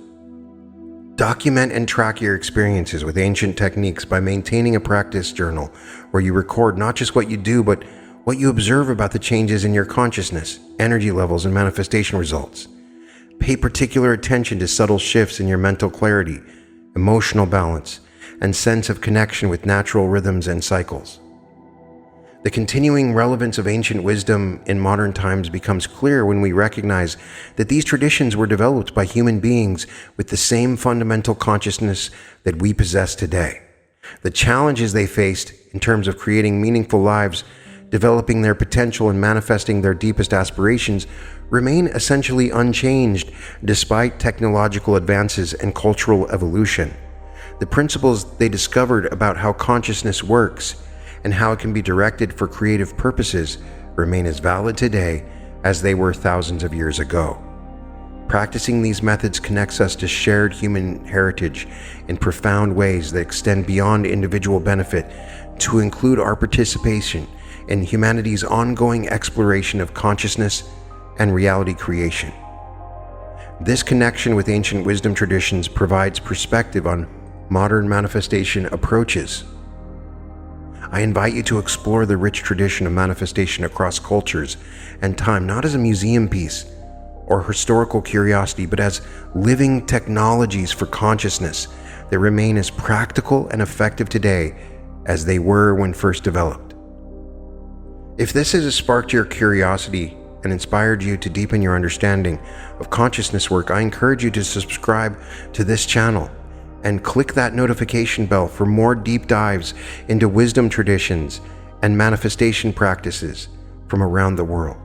Document and track your experiences with ancient techniques by maintaining a practice journal where you record not just what you do, but what you observe about the changes in your consciousness, energy levels, and manifestation results. Pay particular attention to subtle shifts in your mental clarity, emotional balance, and sense of connection with natural rhythms and cycles. The continuing relevance of ancient wisdom in modern times becomes clear when we recognize that these traditions were developed by human beings with the same fundamental consciousness that we possess today. The challenges they faced in terms of creating meaningful lives, developing their potential, and manifesting their deepest aspirations remain essentially unchanged despite technological advances and cultural evolution. The principles they discovered about how consciousness works and how it can be directed for creative purposes remain as valid today as they were thousands of years ago. Practicing these methods connects us to shared human heritage in profound ways that extend beyond individual benefit to include our participation in humanity's ongoing exploration of consciousness and reality creation. This connection with ancient wisdom traditions provides perspective on modern manifestation approaches. I invite you to explore the rich tradition of manifestation across cultures and time, not as a museum piece or historical curiosity, but as living technologies for consciousness that remain as practical and effective today as they were when first developed. If this has sparked your curiosity and inspired you to deepen your understanding of consciousness work, I encourage you to subscribe to this channel and click that notification bell for more deep dives into wisdom traditions and manifestation practices from around the world.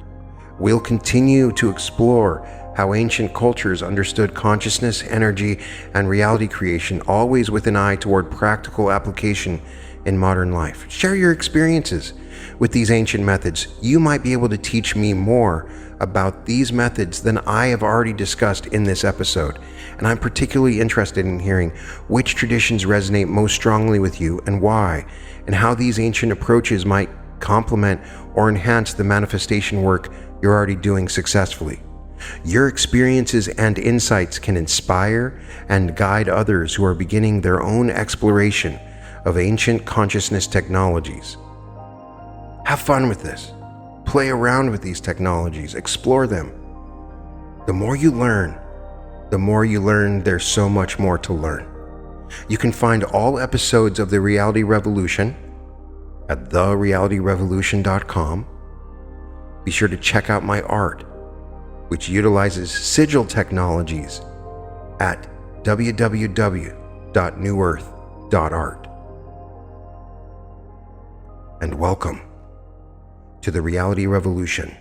We'll continue to explore how ancient cultures understood consciousness, energy, and reality creation, always with an eye toward practical application in modern life. Share your experiences with these ancient methods. You might be able to teach me more about these methods than I have already discussed in this episode, and I'm particularly interested in hearing which traditions resonate most strongly with you and why, and how these ancient approaches might complement or enhance the manifestation work you're already doing successfully. Your experiences and insights can inspire and guide others who are beginning their own exploration of ancient consciousness technologies. Have fun with this. Play around with these technologies. Explore them. The more you learn, there's so much more to learn. You can find all episodes of The Reality Revolution at therealityrevolution.com. Be sure to check out my art, which utilizes sigil technologies, at www.newearth.art. And welcome to the Reality Revolution.